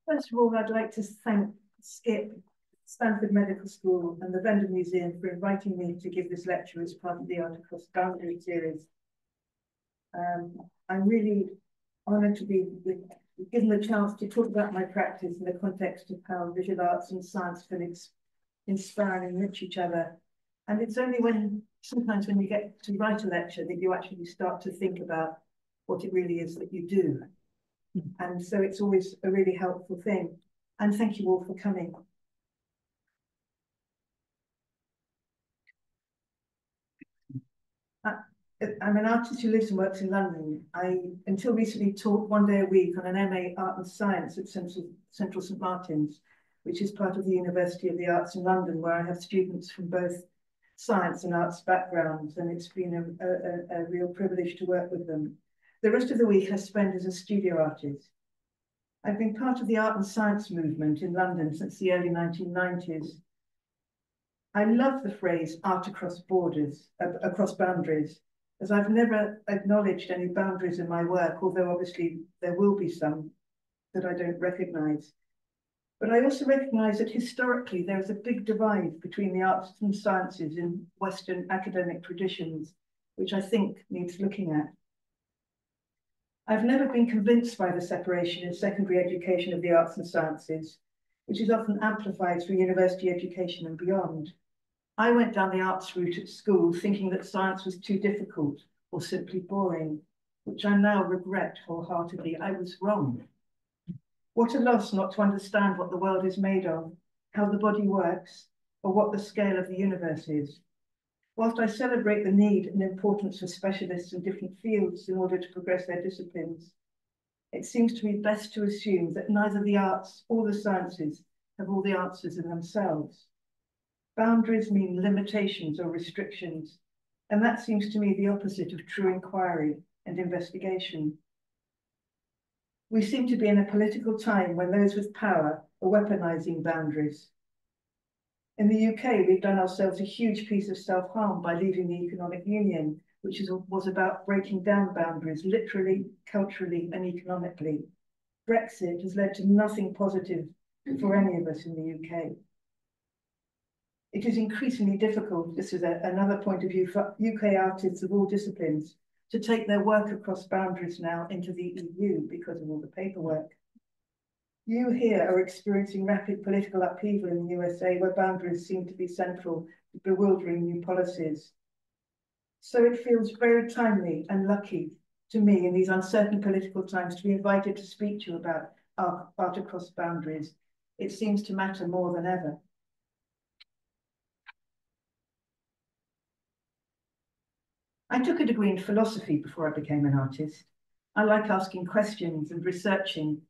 First of all, I'd like to thank Skip, Stanford Medical School and the Wende Museum for inviting me to give this lecture as part of the Art Across Boundaries series. I'm really honoured to be given the chance to talk about my practice in the context of how visual arts and science can inspire and enrich each other. And it's only sometimes when you get to write a lecture that you actually start to think about what it really is that you do. And so it's always a really helpful thing. And thank you all for coming. I'm an artist who lives and works in London. I, until recently, taught 1 day a week on an MA Art and Science at Central St Martin's, which is part of the University of the Arts in London, where I have students from both science and arts backgrounds, and it's been a real privilege to work with them. The rest of the week I spend as a studio artist. I've been part of the art and science movement in London since the early 1990s. I love the phrase art across borders, across boundaries, as I've never acknowledged any boundaries in my work, although obviously there will be some that I don't recognise. But I also recognise that historically there is a big divide between the arts and sciences in Western academic traditions, which I think needs looking at. I've never been convinced by the separation in secondary education of the arts and sciences, which is often amplified through university education and beyond. I went down the arts route at school thinking that science was too difficult or simply boring, which I now regret wholeheartedly. I was wrong. What a loss not to understand what the world is made of, how the body works, or what the scale of the universe is. Whilst I celebrate the need and importance for specialists in different fields in order to progress their disciplines, it seems to me best to assume that neither the arts or the sciences have all the answers in themselves. Boundaries mean limitations or restrictions, and that seems to me the opposite of true inquiry and investigation. We seem to be in a political time when those with power are weaponizing boundaries. In the UK, we've done ourselves a huge piece of self-harm by leaving the Economic Union, which was about breaking down boundaries, literally, culturally, and economically. Brexit has led to nothing positive for any of us in the UK. It is increasingly difficult, this is another point of view, for UK artists of all disciplines to take their work across boundaries now into the EU because of all the paperwork. You here are experiencing rapid political upheaval in the USA, where boundaries seem to be central to bewildering new policies. So it feels very timely and lucky to me in these uncertain political times to be invited to speak to you about art across boundaries. It seems to matter more than ever. I took a degree in philosophy before I became an artist. I like asking questions and researching.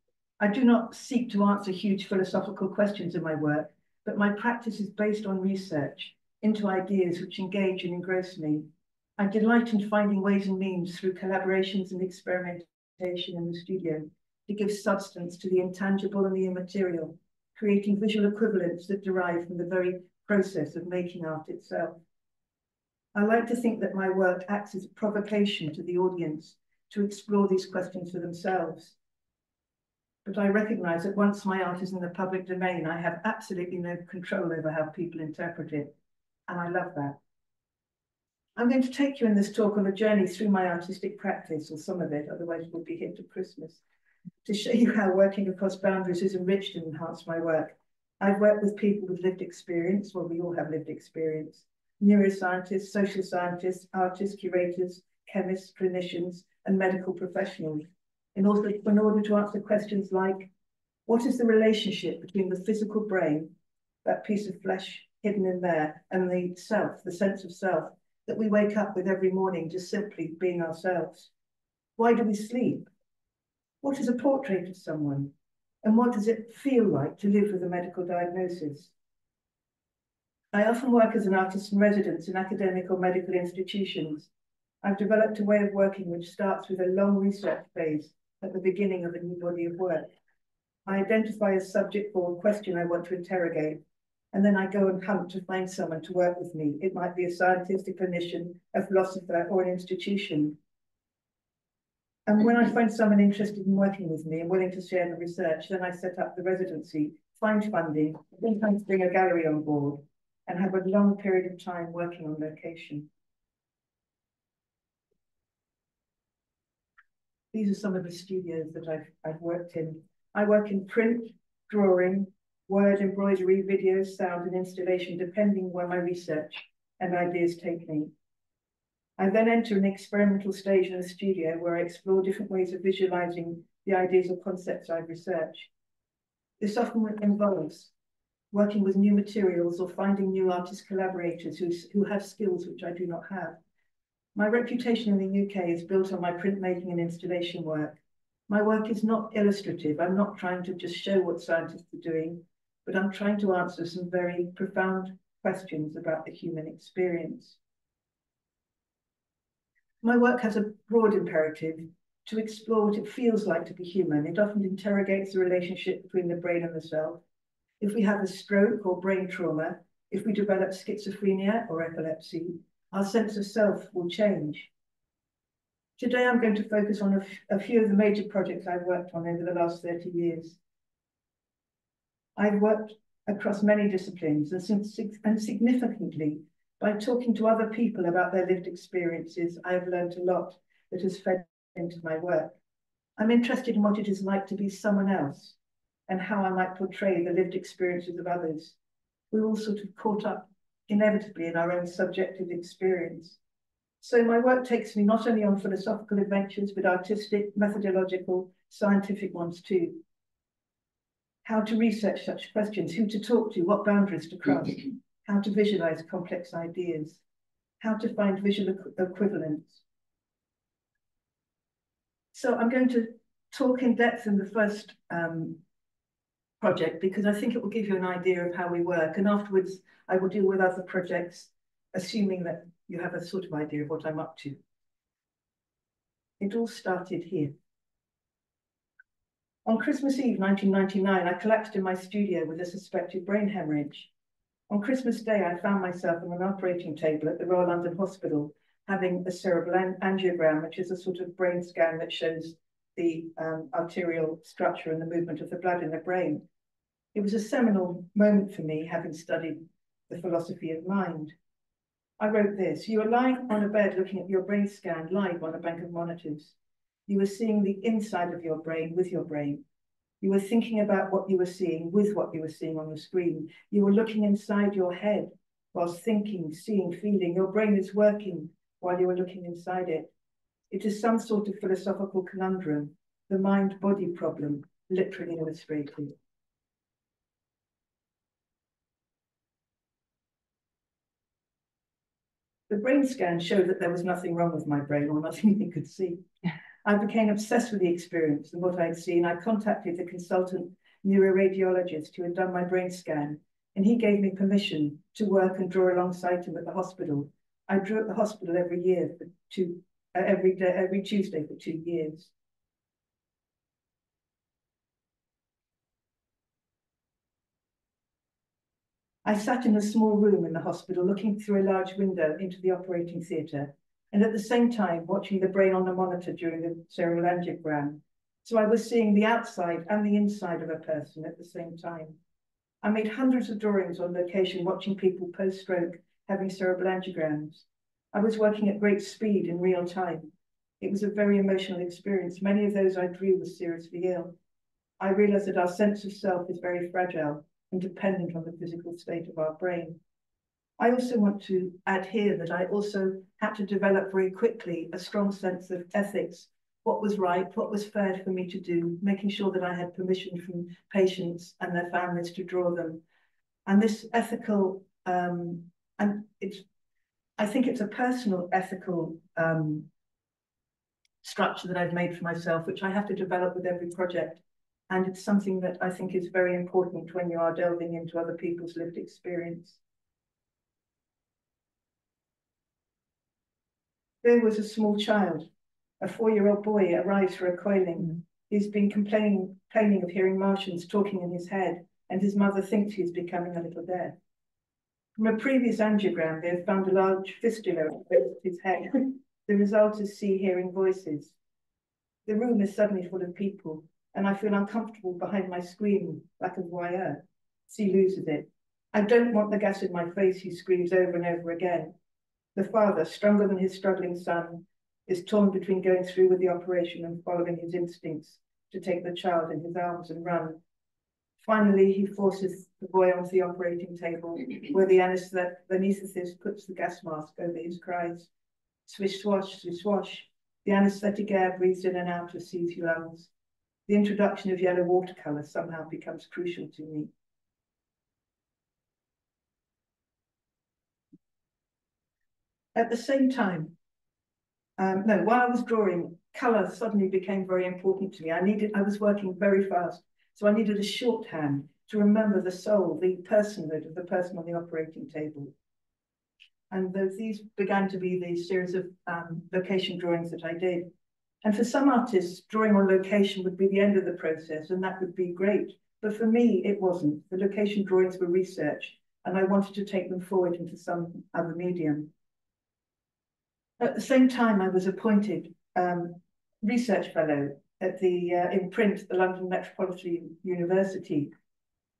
I do not seek to answer huge philosophical questions in my work, but my practice is based on research into ideas which engage and engross me. I delight in finding ways and means through collaborations and experimentation in the studio to give substance to the intangible and the immaterial, creating visual equivalents that derive from the very process of making art itself. I like to think that my work acts as a provocation to the audience to explore these questions for themselves. But I recognise that once my art is in the public domain, I have absolutely no control over how people interpret it, and I love that. I'm going to take you in this talk on a journey through my artistic practice, or some of it, otherwise we'll be hit at Christmas, to show you how working across boundaries has enriched and enhanced my work. I've worked with people with lived experience, well, we all have lived experience, neuroscientists, social scientists, artists, curators, chemists, clinicians, and medical professionals, in order to answer questions like, what is the relationship between the physical brain, that piece of flesh hidden in there, and the self, the sense of self, that we wake up with every morning just simply being ourselves? Why do we sleep? What is a portrait of someone? And what does it feel like to live with a medical diagnosis? I often work as an artist in residence in academic or medical institutions. I've developed a way of working which starts with a long research phase at the beginning of a new body of work. I identify a subject or question I want to interrogate, and then I go and hunt to find someone to work with me. It might be a scientist, a clinician, a philosopher, or an institution. And when I find someone interested in working with me and willing to share the research, then I set up the residency, find funding, sometimes bring a gallery on board, and have a long period of time working on location. These are some of the studios that I've worked in. I work in print, drawing, word, embroidery, video, sound, and installation, depending where my research and ideas take me. I then enter an experimental stage in the studio where I explore different ways of visualizing the ideas or concepts I've researched. This often involves working with new materials or finding new artist collaborators who have skills which I do not have. My reputation in the UK is built on my printmaking and installation work. My work is not illustrative. I'm not trying to just show what scientists are doing, but I'm trying to answer some very profound questions about the human experience. My work has a broad imperative to explore what it feels like to be human. It often interrogates the relationship between the brain and the self. If we have a stroke or brain trauma, if we develop schizophrenia or epilepsy, our sense of self will change. Today, I'm going to focus on a few of the major projects I've worked on over the last 30 years. I've worked across many disciplines and significantly, by talking to other people about their lived experiences, I have learned a lot that has fed into my work. I'm interested in what it is like to be someone else and how I might portray the lived experiences of others. We're all sort of caught up inevitably in our own subjective experience. So my work takes me not only on philosophical adventures, but artistic, methodological, scientific ones too. How to research such questions, who to talk to, what boundaries to cross, how to visualize complex ideas, how to find visual equivalents. So I'm going to talk in depth in the first project because I think it will give you an idea of how we work. And afterwards, I will deal with other projects, assuming that you have a sort of idea of what I'm up to. It all started here. On Christmas Eve, 1999, I collapsed in my studio with a suspected brain hemorrhage. On Christmas Day, I found myself on an operating table at the Royal London Hospital having a cerebral angiogram, which is a sort of brain scan that shows the arterial structure and the movement of the blood in the brain. It was a seminal moment for me, having studied the philosophy of mind. I wrote this: you are lying on a bed looking at your brain scan live on a bank of monitors. You were seeing the inside of your brain with your brain. You were thinking about what you were seeing with what you were seeing on the screen. You were looking inside your head whilst thinking, seeing, feeling. Your brain is working while you are looking inside it. It is some sort of philosophical conundrum, the mind-body problem, literally illustrated. The brain scan showed that there was nothing wrong with my brain or nothing they could see. I became obsessed with the experience and what I'd seen. I contacted the consultant neuroradiologist who had done my brain scan, and he gave me permission to work and draw alongside him at the hospital. I drew at the hospital every year for every Tuesday for 2 years. I sat in a small room in the hospital looking through a large window into the operating theatre, and at the same time watching the brain on the monitor during the cerebral angiogram. So I was seeing the outside and the inside of a person at the same time. I made hundreds of drawings on location, watching people post-stroke having cerebral angiograms. I was working at great speed in real time. It was a very emotional experience. Many of those I drew were seriously ill. I realized that our sense of self is very fragile and dependent on the physical state of our brain. I also want to add here that I also had to develop very quickly a strong sense of ethics, what was right, what was fair for me to do, making sure that I had permission from patients and their families to draw them. And this ethical, I think it's a personal ethical structure that I've made for myself, which I have to develop with every project. And it's something that I think is very important when you are delving into other people's lived experience. There was a small child, a 4-year-old boy, arrives for a coiling. He's been complaining of hearing Martians talking in his head, and his mother thinks he's becoming a little deaf. From a previous angiogram, they have found a large fistula at his head. The result is hearing voices. The room is suddenly full of people, and I feel uncomfortable behind my screen like a voyeur. She loses it. I don't want the gas in my face, he screams over and over again. The father, stronger than his struggling son, is torn between going through with the operation and following his instincts to take the child in his arms and run. Finally, he forces the boy onto the operating table, where the anaesthetist puts the gas mask over his cries. Swish, swash, swish, swash. The anaesthetic air breathes in and out to soothe your lungs. The introduction of yellow watercolour somehow becomes crucial to me. At the same time, while I was drawing, colour suddenly became very important to me. I was working very fast, so I needed a shorthand to remember the soul, the personhood of the person on the operating table. And these began to be the series of location drawings that I did. And for some artists, drawing on location would be the end of the process, and that would be great. But for me, it wasn't. The location drawings were research, and I wanted to take them forward into some other medium. At the same time, I was appointed research fellow at in print at the London Metropolitan University.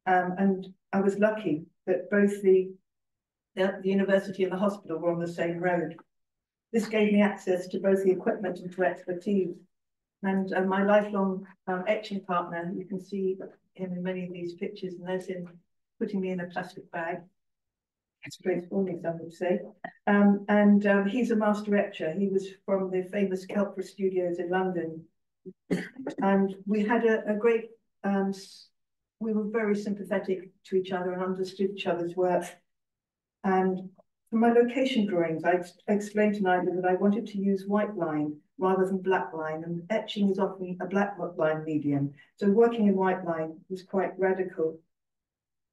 And I was lucky that both the university and the hospital were on the same road. This gave me access to both the equipment and to expertise. And my lifelong etching partner, you can see him in many of these pictures, and there's him putting me in a plastic bag. It's great for me, some would say. He's a master etcher. He was from the famous Kelper Studios in London. And we had a great, we were very sympathetic to each other and understood each other's work. And for my location drawings, I explained to Nigel that I wanted to use white line rather than black line, and etching is often a black line medium. So working in white line was quite radical.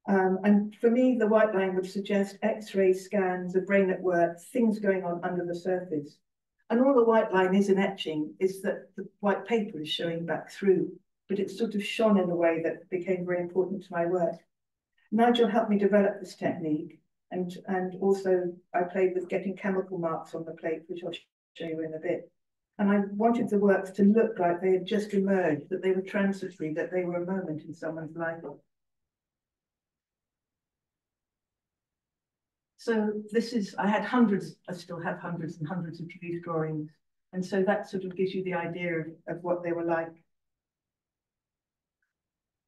And for me, the white line would suggest X-ray scans, a brain at work, things going on under the surface. And all the white line is in etching is that the white paper is showing back through, but it's sort of shone in a way that became very important to my work. Nigel helped me develop this technique, and also I played with getting chemical marks on the plate, which I'll show you in a bit. And I wanted the works to look like they had just emerged, that they were transitory, that they were a moment in someone's life. So I had hundreds, I still have hundreds and hundreds of these drawings. And so that sort of gives you the idea of what they were like.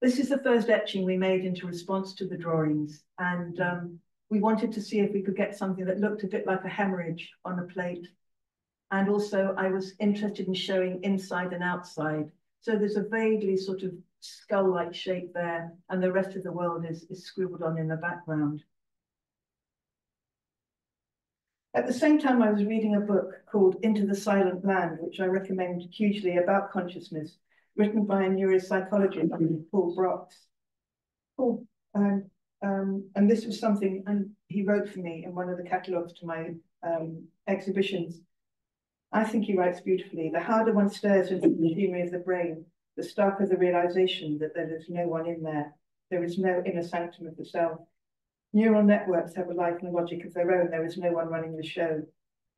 This is the first etching we made into response to the drawings. And we wanted to see if we could get something that looked a bit like a hemorrhage on a plate. And also I was interested in showing inside and outside. So there's a vaguely sort of skull-like shape there, and the rest of the world is scribbled on in the background. At the same time, I was reading a book called Into the Silent Land, which I recommend hugely, about consciousness, written by a neuropsychologist, Paul Brox. And this was something, and he wrote for me in one of the catalogues to my exhibitions. I think he writes beautifully. The harder one stares into the machinery of the brain, the starker the realization that there is no one in there. There is no inner sanctum of the self. Neural networks have a life and a logic of their own. There is no one running the show.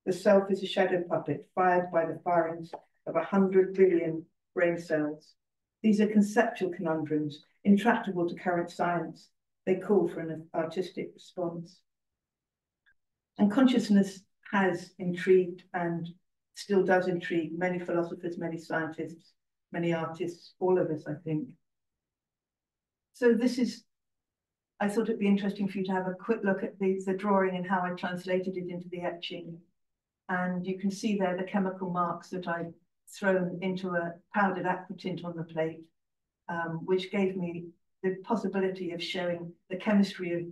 The self is a shadow puppet fired by the firings of 100 billion brain cells. These are conceptual conundrums, intractable to current science. They call for an artistic response. And consciousness has intrigued and still does intrigue many philosophers, many scientists, many artists, all of us, I think. So I thought it'd be interesting for you to have a quick look at the drawing and how I translated it into the etching. And you can see there the chemical marks that I'd thrown into a powdered aquatint on the plate, which gave me the possibility of showing the chemistry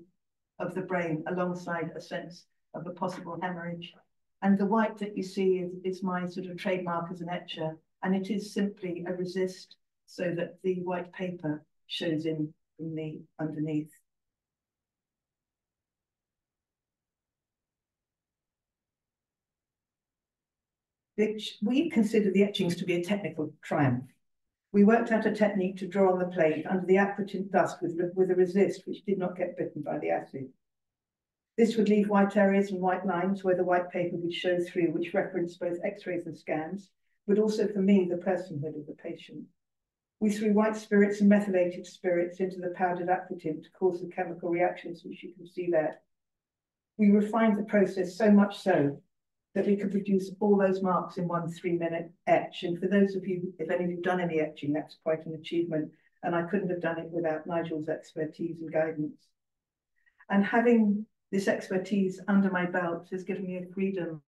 of the brain alongside a sense of a possible hemorrhage. And the white that you see is my sort of trademark as an etcher, and it is simply a resist so that the white paper shows in from the underneath. We consider the etchings to be a technical triumph. We worked out a technique to draw on the plate under the aquatint dust with a resist which did not get bitten by the acid. This would leave white areas and white lines where the white paper would show through, which reference both X-rays and scans. but also for me, the personhood of the patient. We threw white spirits and methylated spirits into the powdered aquatint to cause the chemical reactions, which you can see there. We refined the process so much so that we could produce all those marks in one 3-minute etch. And for those of you, if any of you have done any etching, that's quite an achievement. And I couldn't have done it without Nigel's expertise and guidance. And having this expertise under my belt has given me a freedom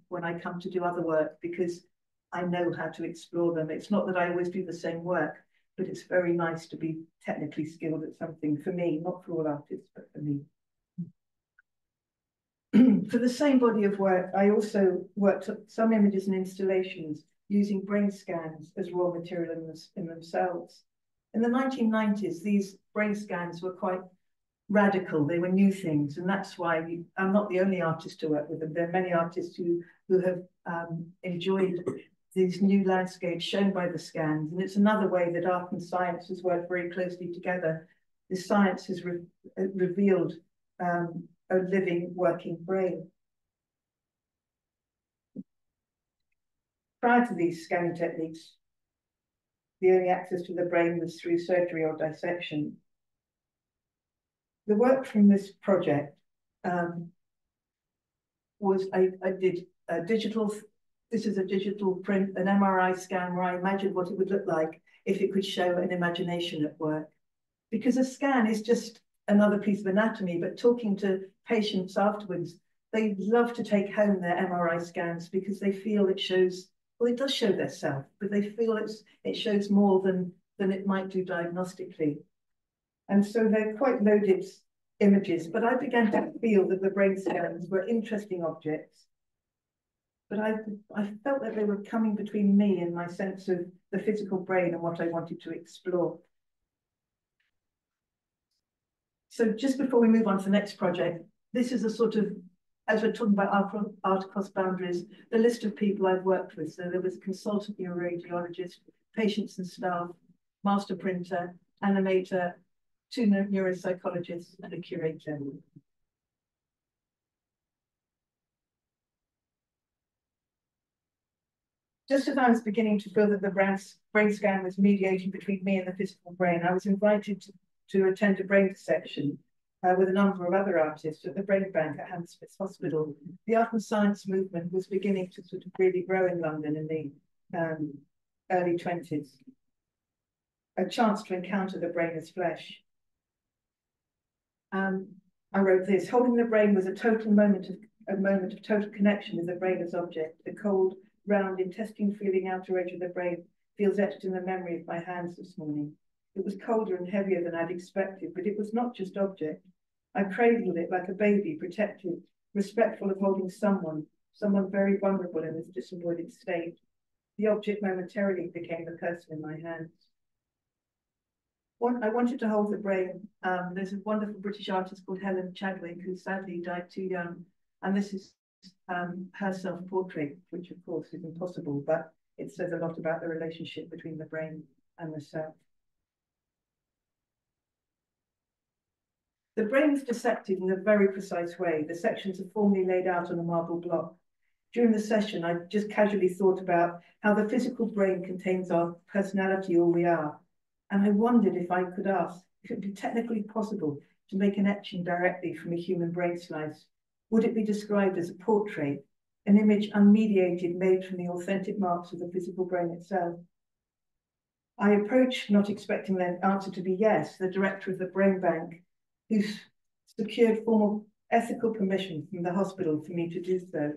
when I come to do other work, because I know how to explore them. It's not that I always do the same work, but it's very nice to be technically skilled at something, for me, not for all artists, but for me. For the same body of work, I also worked up some images and installations using brain scans as raw material in themselves. In the 1990s, these brain scans were quite radical. They were new things, and that's why I'm not the only artist to work with them. There are many artists who have enjoyed these new landscapes shown by the scans, and it's another way that art and science has worked very closely together. The science has revealed a living, working brain. Prior to these scanning techniques, the only access to the brain was through surgery or dissection. The work from this project was I did a digital. This is a digital print, an MRI scan, where I imagined what it would look like if it could show an imagination at work. Because a scan is just another piece of anatomy, but talking to patients afterwards, they love to take home their MRI scans because they feel it shows, well, it does show their self, but they feel it shows more than it might do diagnostically. And so they're quite loaded images, but I began to feel that the brain scans were interesting objects. But I felt that they were coming between me and my sense of the physical brain and what I wanted to explore. So just before we move on to the next project, this is a sort of, as we're talking about art across boundaries, the list of people I've worked with. So there was a consultant neuroradiologist, patients and staff, master printer, animator, 2 neuropsychologists, and a curator. Just as I was beginning to feel that the brain scan was mediating between me and the physical brain, I was invited to attend a brain dissection with a number of other artists at the Brain Bank at Hammersmith Hospital. The art and science movement was beginning to sort of really grow in London in the early 20s. A chance to encounter the brain as flesh. I wrote this: holding the brain was a moment of total connection with the brain as object. The cold, round, intestine-feeling outer edge of the brain feels etched in the memory of my hands this morning. It was colder and heavier than I'd expected, but it was not just object. I cradled it like a baby, protective, respectful of holding someone very vulnerable in this disembodied state. The object momentarily became the person in my hands. I wanted to hold the brain. There's a wonderful British artist called Helen Chadwick, who sadly died too young. And this is her self-portrait, which of course is impossible, but it says a lot about the relationship between the brain and the self. The brain is dissected in a very precise way. The sections are formally laid out on a marble block. During the session, I just casually thought about how the physical brain contains our personality, all we are. And I wondered if I could ask if it would be technically possible to make an etching directly from a human brain slice. Would it be described as a portrait, an image unmediated, made from the authentic marks of the physical brain itself? I approached, not expecting the answer to be yes, the director of the Brain Bank, who's secured formal ethical permission from the hospital for me to do so.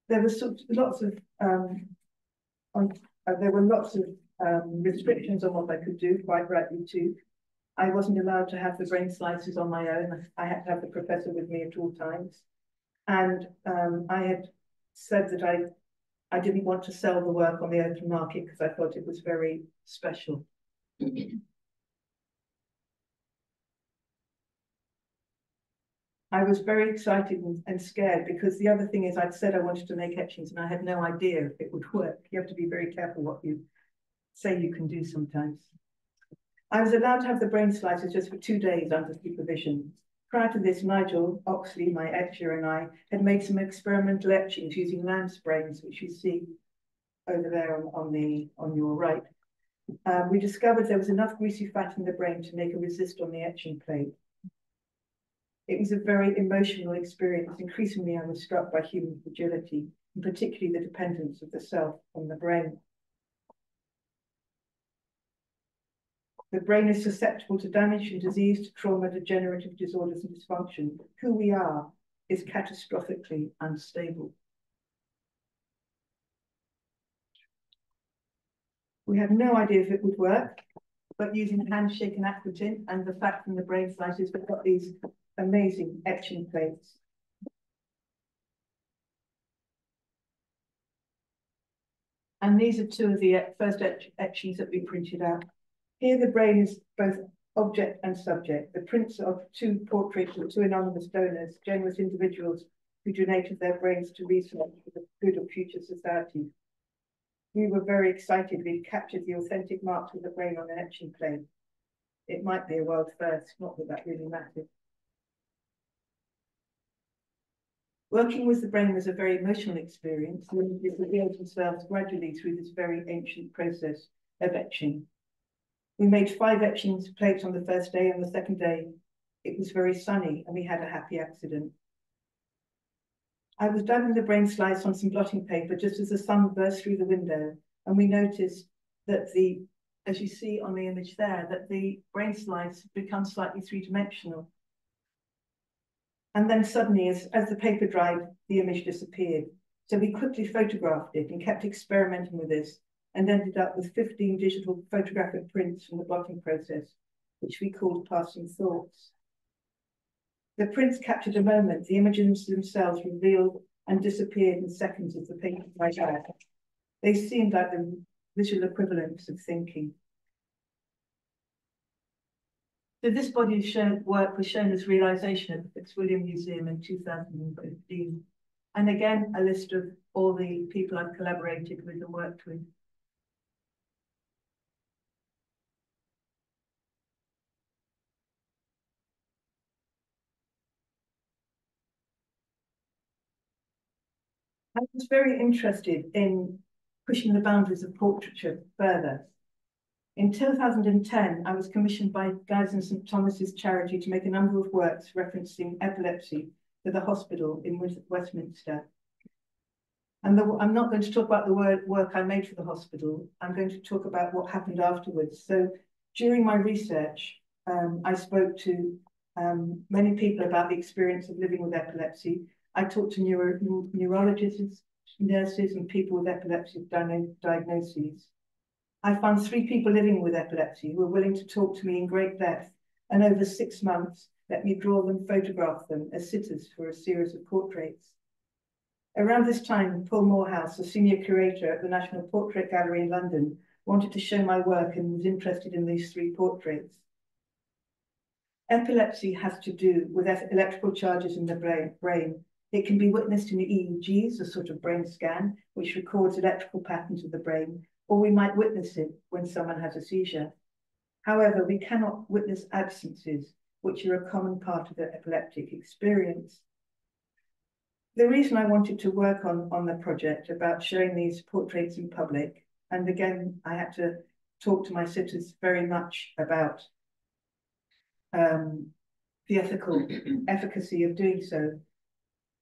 There were lots of restrictions on what I could do, quite rightly too. I wasn't allowed to have the brain slices on my own. I had to have the professor with me at all times. And I had said that I didn't want to sell the work on the open market because I thought it was very special. I was very excited and scared because the other thing is I'd said I wanted to make etchings and I had no idea if it would work. You have to be very careful what you say you can do sometimes. I was allowed to have the brain slices just for 2 days under supervision. Prior to this, Nigel Oxley, my etcher, and I had made some experimental etchings using lamb's brains, which you see. over there on your right, we discovered there was enough greasy fat in the brain to make a resist on the etching plate. It was a very emotional experience. Increasingly, I was struck by human fragility, and particularly the dependence of the self on the brain. The brain is susceptible to damage and disease, to trauma, degenerative disorders and dysfunction. Who we are is catastrophically unstable. We had no idea if it would work, but using handshake and aquatin and the fact from the brain slices, we've got these amazing etching plates. And these are two of the first etchings that we printed out. Here the brain is both object and subject. The prints of two portraits of two anonymous donors, generous individuals who donated their brains to research for the good of future society. We were very excited. We'd captured the authentic marks of the brain on an etching plate. It might be a world first, not that that really mattered. Working with the brain was a very emotional experience. The images revealed themselves gradually through this very ancient process of etching. We made 5 etchings plates on the first day. On the second day, it was very sunny and we had a happy accident. I was dabbing the brain slice on some blotting paper just as the sun burst through the window, and we noticed that as you see on the image there, that the brain slice had become slightly 3-dimensional. And then suddenly, as the paper dried, the image disappeared. So we quickly photographed it and kept experimenting with this, and ended up with 15 digital photographic prints from the blotting process, which we called passing thoughts. The prints captured a moment. The images themselves revealed and disappeared in seconds as the paper dried out. They seemed like the visual equivalents of thinking. So this body of work was shown as realization at the Wende Museum in 2015. And again, a list of all the people I've collaborated with and worked with. I was very interested in pushing the boundaries of portraiture further. In 2010, I was commissioned by Guy's and St Thomas's charity to make a number of works referencing epilepsy for the hospital in Westminster. And I'm not going to talk about the work I made for the hospital. I'm going to talk about what happened afterwards. So during my research, I spoke to many people about the experience of living with epilepsy. I talked to neurologists, nurses, and people with epilepsy diagnoses. I found 3 people living with epilepsy who were willing to talk to me in great depth, and over 6 months, let me draw them, photograph them as sitters for a series of portraits. Around this time, Paul Morehouse, a senior curator at the National Portrait Gallery in London, wanted to show my work and was interested in these 3 portraits. Epilepsy has to do with electrical charges in the brain. It can be witnessed in the EEGs, a sort of brain scan, which records electrical patterns of the brain, or we might witness it when someone has a seizure. However, we cannot witness absences, which are a common part of the epileptic experience. The reason I wanted to work on the project about showing these portraits in public, and again, I had to talk to my sitters very much about the ethical efficacy of doing so,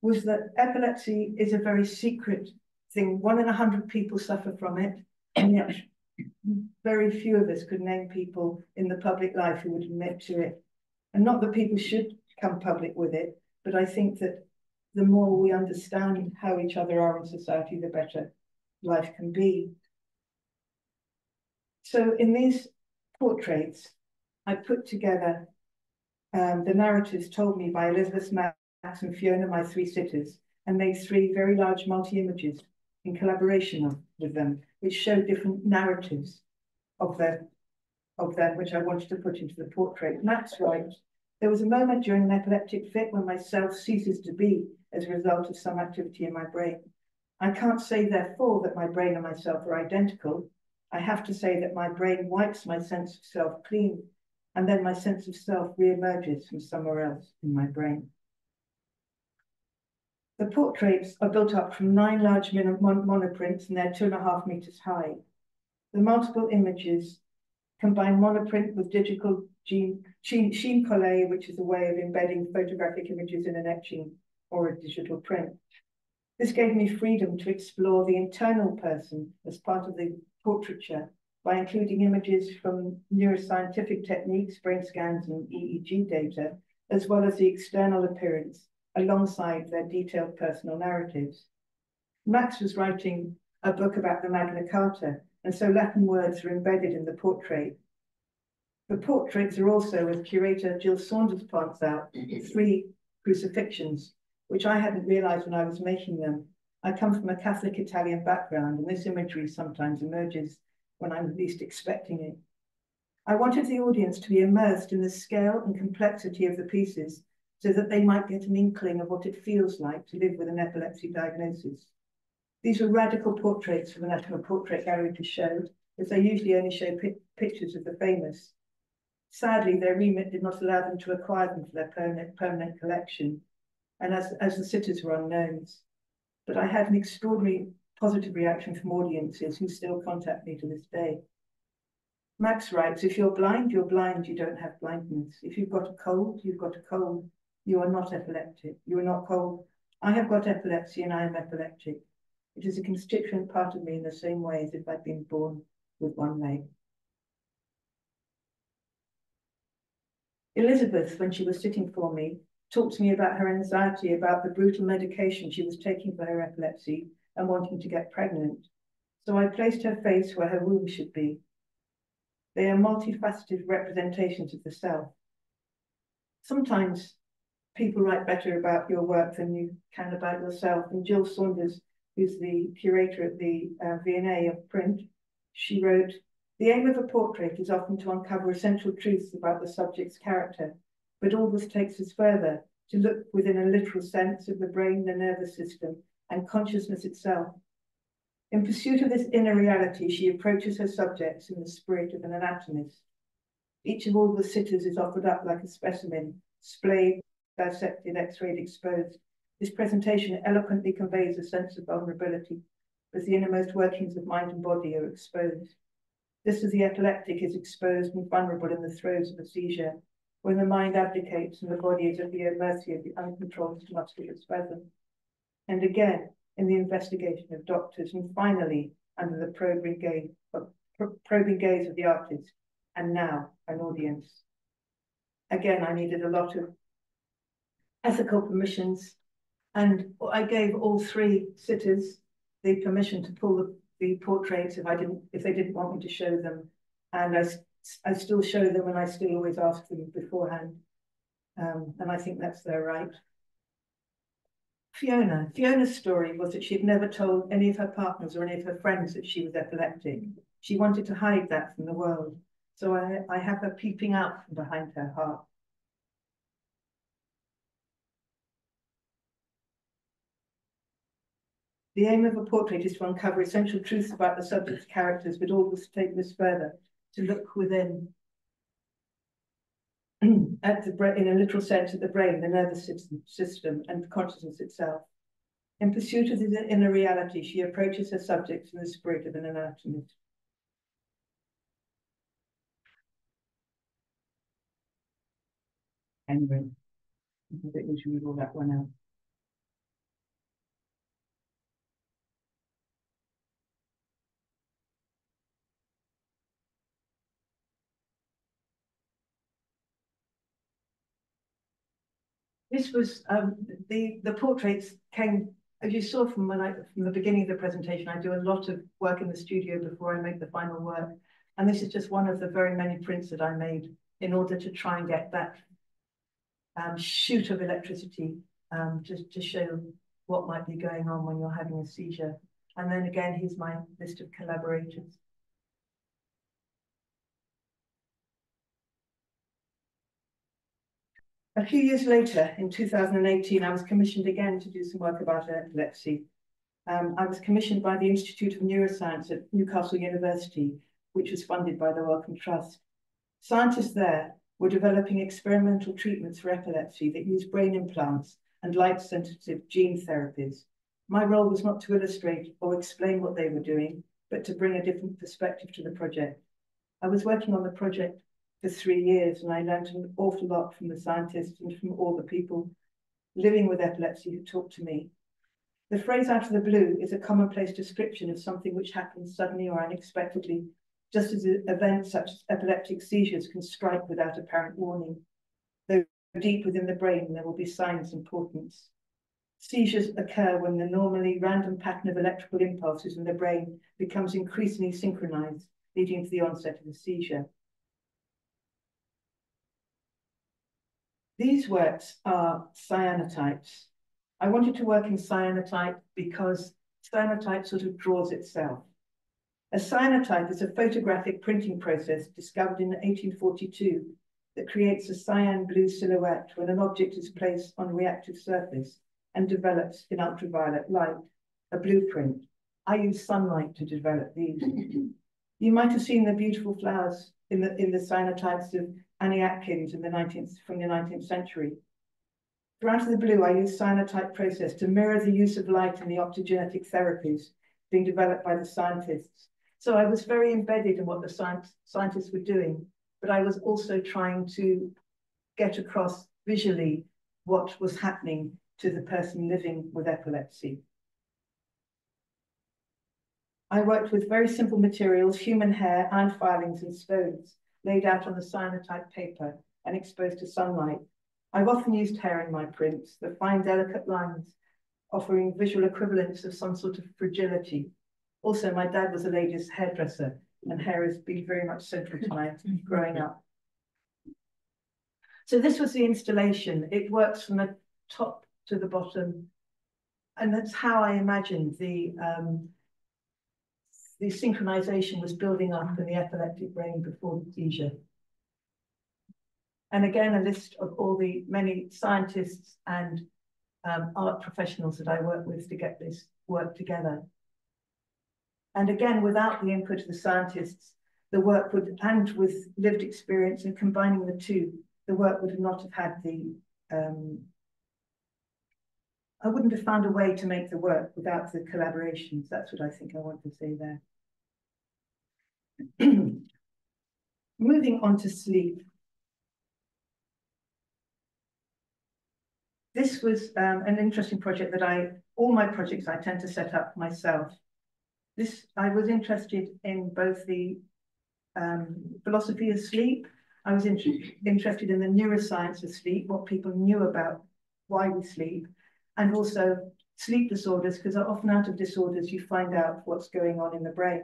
was that epilepsy is a very secret thing. 1 in 100 people suffer from it, and yet very few of us could name people in the public life who would admit to it. And not that people should come public with it, but I think that the more we understand how each other are in society, the better life can be. So in these portraits, I put together the narratives told me by Elizabeth, Max and Fiona, my 3 sitters, and made 3 very large multi-images in collaboration with them, which showed different narratives of them, which I wanted to put into the portrait. And that's right. There was a moment during an epileptic fit when my self ceases to be as a result of some activity in my brain. I can't say, therefore, that my brain and myself are identical. I have to say that my brain wipes my sense of self clean, and then my sense of self re-emerges from somewhere else in my brain. The portraits are built up from 9 large monoprints, and they're 2.5 meters high. The multiple images combine monoprint with digital sheen collé, which is a way of embedding photographic images in an etching or a digital print. This gave me freedom to explore the internal person as part of the portraiture by including images from neuroscientific techniques, brain scans, and EEG data, as well as the external appearance alongside their detailed personal narratives. Max was writing a book about the Magna Carta, and so Latin words are embedded in the portrait. The portraits are also, as curator Jill Saunders points out, 3 crucifixions, which I hadn't realized when I was making them. I come from a Catholic Italian background, and this imagery sometimes emerges when I'm least expecting it. I wanted the audience to be immersed in the scale and complexity of the pieces so that they might get an inkling of what it feels like to live with an epilepsy diagnosis. These were radical portraits for the National Portrait Gallery to show, as they usually only show pictures of the famous. Sadly, their remit did not allow them to acquire them for their permanent collection, and as the sitters were unknowns. But I had an extraordinary positive reaction from audiences who still contact me to this day. Max writes, if you're blind, you don't have blindness. If you've got a cold, you've got a cold. You are not epileptic. You are not cold. I have got epilepsy and I am epileptic. It is a constituent part of me in the same way as if I'd been born with one leg. Elizabeth, when she was sitting for me, talked to me about her anxiety about the brutal medication she was taking for her epilepsy and wanting to get pregnant. So I placed her face where her womb should be. They are multifaceted representations of the self. Sometimes people write better about your work than you can about yourself. And Jill Saunders, who's the curator at the V&A of print, she wrote, the aim of a portrait is often to uncover essential truths about the subject's character, but Aldworth takes us further to look within a literal sense of the brain, the nervous system, and consciousness itself. In pursuit of this inner reality, she approaches her subjects in the spirit of an anatomist. Each of Aldworth's sitters is offered up like a specimen, splayed, dissected, x-rayed, exposed. This presentation eloquently conveys a sense of vulnerability, as the innermost workings of mind and body are exposed. Just as the epileptic is exposed and vulnerable in the throes of a seizure, when the mind abdicates and the body is at the mercy of the uncontrolled muscular spasm. And again, in the investigation of doctors, and finally, under the probing gaze of the artist, and now an audience. Again, I needed a lot of ethical permissions, and I gave all 3 sitters the permission to pull the portraits if they didn't want me to show them, and I still show them, and I still always ask them beforehand, and I think that's their right. Fiona's story was that she had never told any of her partners or any of her friends that she was epileptic. She wanted to hide that from the world, so I have her peeping out from behind her heart. The aim of a portrait is to uncover essential truths about the subject's characters, but always take this further, to look within, in a literal sense, at the brain, the nervous system, and consciousness itself. In pursuit of the inner reality, she approaches her subjects in the spirit of an anatomist. Anyway, I think we should rule that one out. This was the portraits came, as you saw from the beginning of the presentation. I do a lot of work in the studio before I make the final work, and this is just one of the very many prints that I made in order to try and get that shoot of electricity, just to show what might be going on when you're having a seizure. And then again, here's my list of collaborators. A few years later, in 2018, I was commissioned again to do some work about epilepsy. I was commissioned by the Institute of Neuroscience at Newcastle University, which was funded by the Wellcome Trust. Scientists there were developing experimental treatments for epilepsy that use brain implants and light-sensitive gene therapies. My role was not to illustrate or explain what they were doing, but to bring a different perspective to the project. I was working on the project for 3 years, and I learned an awful lot from the scientists and from all the people living with epilepsy who talked to me. The phrase "out of the blue" is a commonplace description of something which happens suddenly or unexpectedly, just as events such as epileptic seizures can strike without apparent warning. Though deep within the brain, there will be signs and portents. Seizures occur when the normally random pattern of electrical impulses in the brain becomes increasingly synchronized, leading to the onset of a seizure. These works are cyanotypes. I wanted to work in cyanotype because cyanotype sort of draws itself. A cyanotype is a photographic printing process discovered in 1842 that creates a cyan blue silhouette when an object is placed on a reactive surface and develops in ultraviolet light, a blueprint. I use sunlight to develop these. You might have seen the beautiful flowers in the cyanotypes of Annie Atkins from the 19th century. For Out of the Blue, I use cyanotype process to mirror the use of light in the optogenetic therapies being developed by the scientists. So I was very embedded in what the scientists were doing, but I was also trying to get across visually what was happening to the person living with epilepsy. I worked with very simple materials, human hair, iron filings, and stones, laid out on the cyanotype paper and exposed to sunlight. I've often used hair in my prints, the fine, delicate lines offering visual equivalents of some sort of fragility. Also, my dad was a ladies' hairdresser, and hair has been very much central to my growing up. So this was the installation. It works from the top to the bottom, and that's how I imagined the synchronization was building up in the epileptic brain before the seizure. And again, a list of all the many scientists and art professionals that I work with to get this work together. And again, without the input of the scientists, the work would, and with lived experience and combining the two, the work would not have had the, I wouldn't have found a way to make the work without the collaborations. That's what I think I want to say there. Moving on to sleep. This was an interesting project that all my projects I tend to set up myself. I was interested in both the philosophy of sleep. I was interested in the neuroscience of sleep, what people knew about why we sleep, and also sleep disorders, because often out of disorders, you find out what's going on in the brain.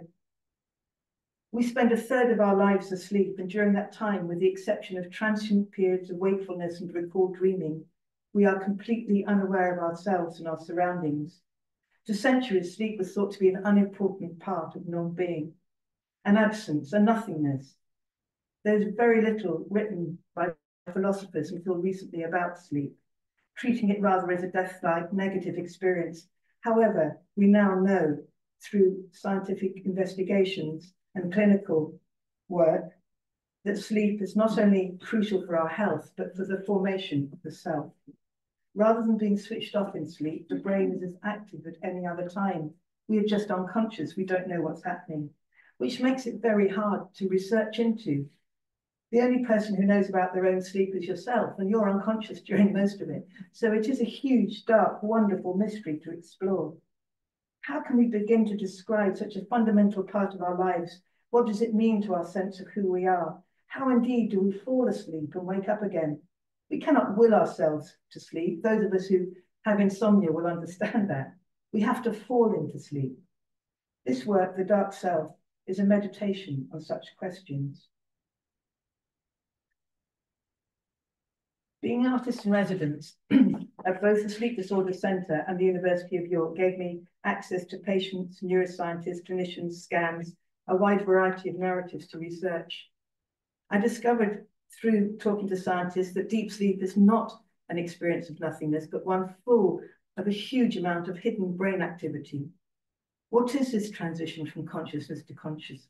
We spend 1/3 of our lives asleep, and during that time, with the exception of transient periods of wakefulness and recalled dreaming, we are completely unaware of ourselves and our surroundings. For centuries, sleep was thought to be an unimportant part of non-being, an absence, a nothingness. There's very little written by philosophers until recently about sleep, treating it rather as a death-like negative experience. However, we now know through scientific investigations and clinical work that sleep is not only crucial for our health, but for the formation of the self. Rather than being switched off in sleep, the brain is as active at any other time. We are just unconscious, we don't know what's happening, which makes it very hard to research into. The only person who knows about their own sleep is yourself, and you're unconscious during most of it. So it is a huge, dark, wonderful mystery to explore. How can we begin to describe such a fundamental part of our lives? What does it mean to our sense of who we are? How indeed do we fall asleep and wake up again? We cannot will ourselves to sleep. Those of us who have insomnia will understand that. We have to fall into sleep. This work, The Dark Self, is a meditation on such questions. Being artist in residence at both the Sleep Disorder Centre and the University of York gave me access to patients, neuroscientists, clinicians, scans, a wide variety of narratives to research. I discovered through talking to scientists that deep sleep is not an experience of nothingness, but one full of a huge amount of hidden brain activity. What is this transition from consciousness to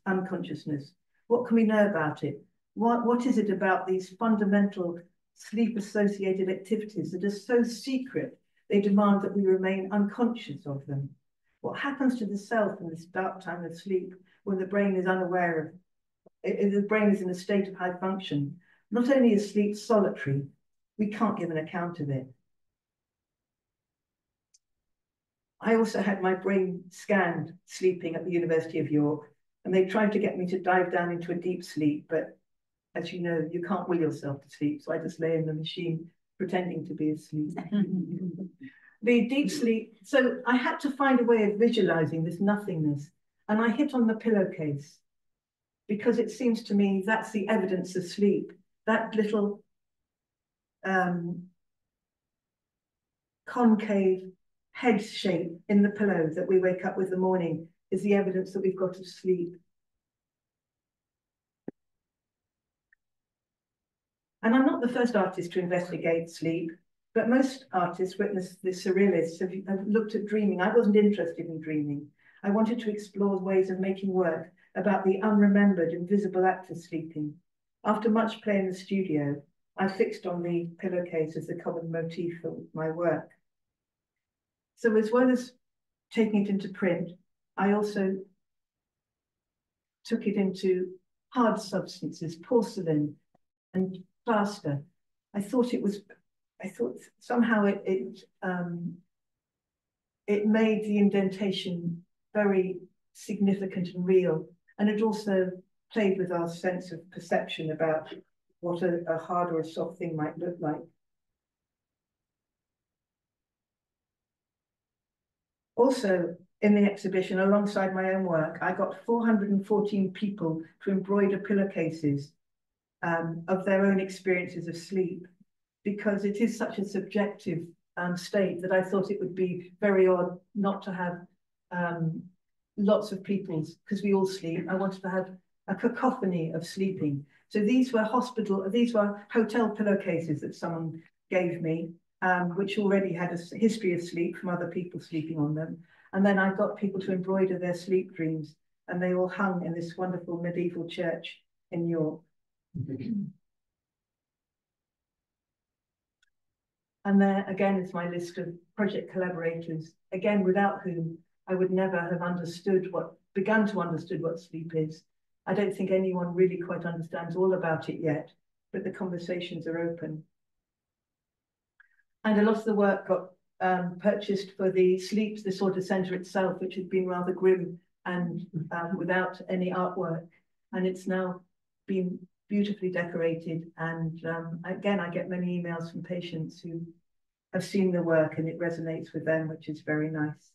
unconsciousness? What can we know about it? What is it about these fundamental sleep-associated activities that are so secret, they demand that we remain unconscious of them. What happens to the self in this dark time of sleep when the brain is unaware of it, the brain is in a state of high function? Not only is sleep solitary, we can't give an account of it. I also had my brain scanned sleeping at the University of York, and they tried to get me to dive down into a deep sleep, but as you know, you can't will yourself to sleep, so I just lay in the machine pretending to be asleep. The deep sleep, so I had to find a way of visualizing this nothingness, and I hit on the pillowcase, because it seems to me that's the evidence of sleep. That little concave head shape in the pillow that we wake up with in the morning is the evidence that we've got of sleep. And I'm not the first artist to investigate sleep, but most artists, witness the surrealists, have looked at dreaming. I wasn't interested in dreaming. I wanted to explore ways of making work about the unremembered, invisible act of sleeping. After much play in the studio, I fixed on the pillowcase as the common motif for my work. So as well as taking it into print, I also took it into hard substances, porcelain and plaster. I thought somehow it made the indentation very significant and real, and it also played with our sense of perception about what a hard or a soft thing might look like. Also, in the exhibition, alongside my own work, I got 414 people to embroider pillowcases of their own experiences of sleep, because it is such a subjective state that I thought it would be very odd not to have lots of people's, because we all sleep. I wanted to have a cacophony of sleeping. So these were hotel pillowcases that someone gave me, which already had a history of sleep from other people sleeping on them. And then I got people to embroider their sleep dreams, and they all hung in this wonderful medieval church in York. And there again is my list of project collaborators, again, without whom I would never have begun to understand what sleep is. I don't think anyone really quite understands all about it yet, but the conversations are open. And a lot of the work got purchased for the Sleep Disorder Centre itself, which had been rather grim and without any artwork. And it's now been beautifully decorated. And again, I get many emails from patients who have seen the work and it resonates with them, which is very nice.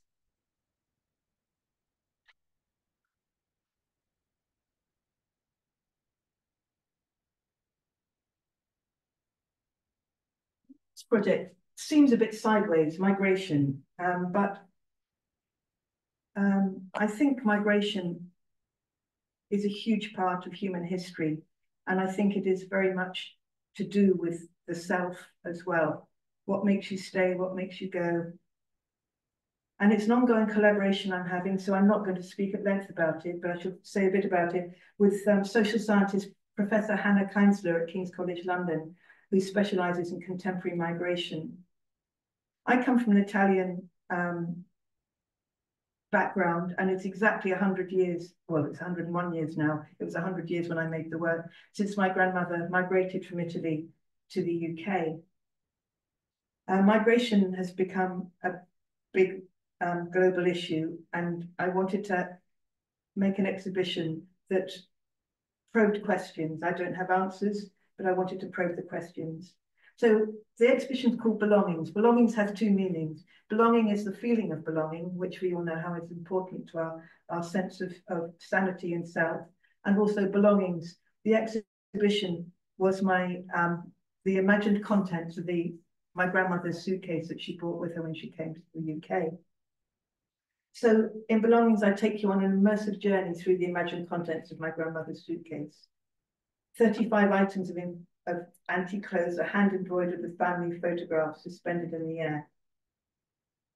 This project seems a bit sideways, migration, but I think migration is a huge part of human history, and I think it is very much to do with the self as well. What makes you stay, what makes you go. And it's an ongoing collaboration I'm having, so I'm not going to speak at length about it, but I should say a bit about it, with social scientist Professor Hannah Kinsler at King's College London, who specialises in contemporary migration. I come from an Italian background, and it's exactly 100 years, well, it's 101 years now. It was 100 years when I made the work, since my grandmother migrated from Italy to the UK. Migration has become a big global issue, and I wanted to make an exhibition that probed questions. I don't have answers, but I wanted to probe the questions. So the exhibition is called Belongings. Belongings has two meanings. Belonging is the feeling of belonging, which we all know how it's important to our sense of sanity and self, and also belongings. The exhibition was the imagined contents of my grandmother's suitcase that she brought with her when she came to the UK. So in Belongings, I take you on an immersive journey through the imagined contents of my grandmother's suitcase. 35 items of antique clothes are hand embroidered with family photographs suspended in the air.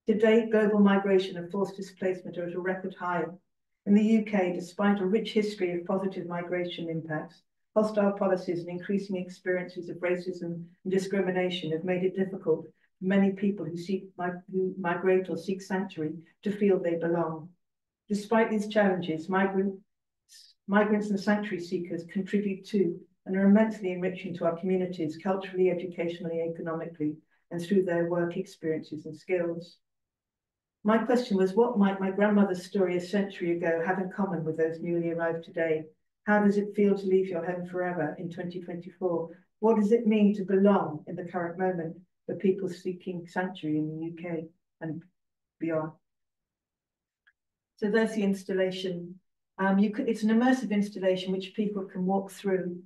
Today, global migration and forced displacement are at a record high. In the UK, despite a rich history of positive migration impacts, Hostile policies and increasing experiences of racism and discrimination have made it difficult for many people who migrate or seek sanctuary to feel they belong. Despite these challenges, migrants and sanctuary seekers contribute to and are immensely enriching to our communities, culturally, educationally, economically, and through their work experiences and skills. My question was, what might my grandmother's story a century ago have in common with those newly arrived today? How does it feel to leave your home forever in 2024? What does it mean to belong in the current moment for people seeking sanctuary in the UK and beyond? So there's the installation. It's an immersive installation which people can walk through.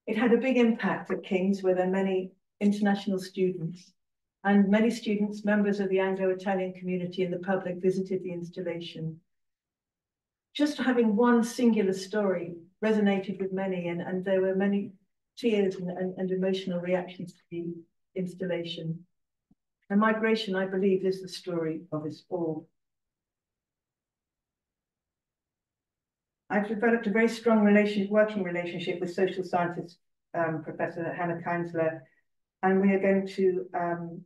It had a big impact at King's, where there are many international students, and many students, members of the Anglo-Italian community and the public visited the installation. Just having one singular story resonated with many, and there were many tears and emotional reactions to the installation. And migration, I believe, is the story of us all. I've developed a very strong working relationship with social scientist Professor Hannah Kinsler, and we are going to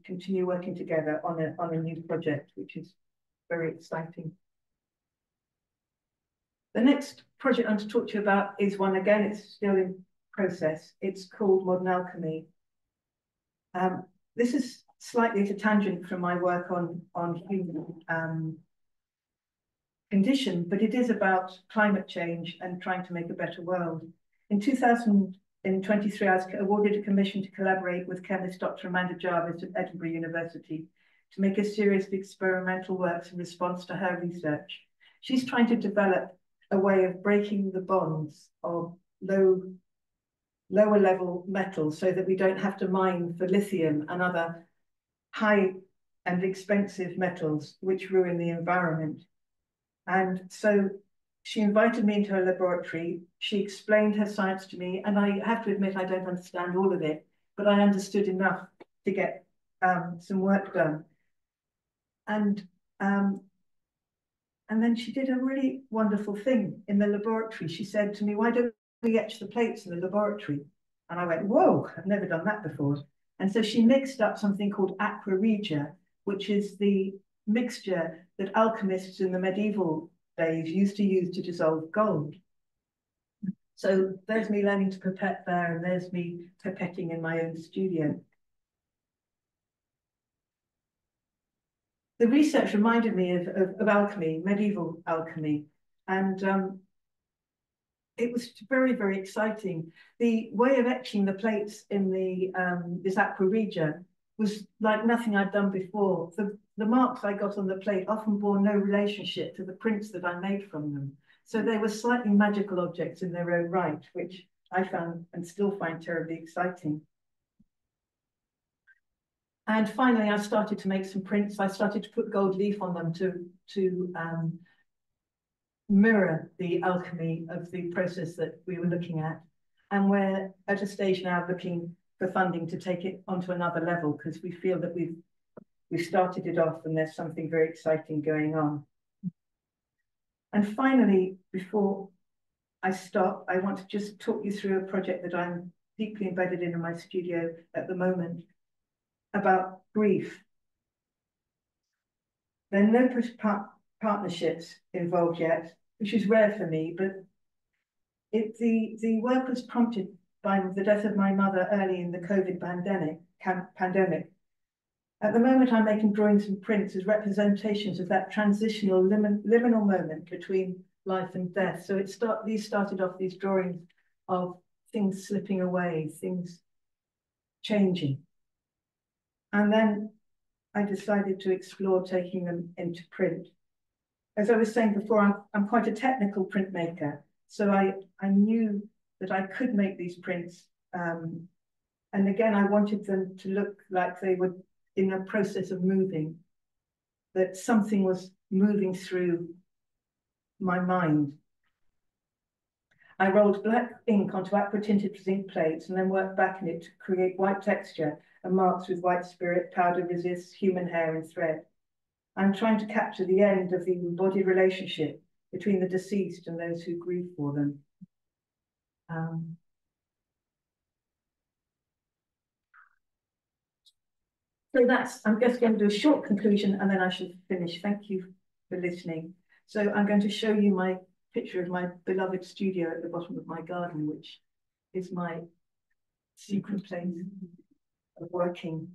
continue working together on a new project, which is very exciting. The next project I'm to talk to you about is one, again, it's still in process. It's called Modern Alchemy. This is slightly at a tangent from my work on human condition, but it is about climate change and trying to make a better world. In 2023, I was awarded a commission to collaborate with chemist Dr. Amanda Jarvis at Edinburgh University to make a series of experimental works in response to her research. She's trying to develop a way of breaking the bonds of lower level metals so that we don't have to mine for lithium and other high and expensive metals which ruin the environment. And so she invited me into her laboratory. She explained her science to me, and I have to admit I don't understand all of it, but I understood enough to get some work done. And then she did a really wonderful thing in the laboratory. She said to me, "Why don't we etch the plates in the laboratory?" And I went, "Whoa, I've never done that before." And so she mixed up something called aqua, which is the mixture that alchemists in the medieval days used to use to dissolve gold. So there's me learning to pipette there, and there's me pipetting in my own studio. The research reminded me of alchemy, medieval alchemy, and it was very, very exciting. The way of etching the plates in this aqua was like nothing I'd done before. The marks I got on the plate often bore no relationship to the prints that I made from them. So they were slightly magical objects in their own right, which I found and still find terribly exciting. And finally, I started to make some prints. I started to put gold leaf on them to mirror the alchemy of the process that we were looking at. And we're at a stage now looking for funding to take it onto another level, because we feel that we've started it off and there's something very exciting going on. And finally, before I stop, I want to just talk you through a project that I'm deeply embedded in my studio at the moment about grief. There are no partnerships involved yet, which is rare for me, but the work was prompted by the death of my mother early in the COVID pandemic. At the moment, I'm making drawings and prints as representations of that transitional liminal moment between life and death. So these started off these drawings of things slipping away, things changing. And then I decided to explore taking them into print. As I was saying before, I'm quite a technical printmaker. So I knew that I could make these prints. And again, I wanted them to look like they were in a process of moving, that something was moving through my mind. I rolled black ink onto aqua-tinted zinc plates and then worked back in it to create white texture and marks with white spirit, powder resists, human hair and thread. I'm trying to capture the end of the embodied relationship between the deceased and those who grieve for them. So I'm just going to do a short conclusion and then I shall finish. Thank you for listening. So I'm going to show you my picture of my beloved studio at the bottom of my garden, which is my secret place of working.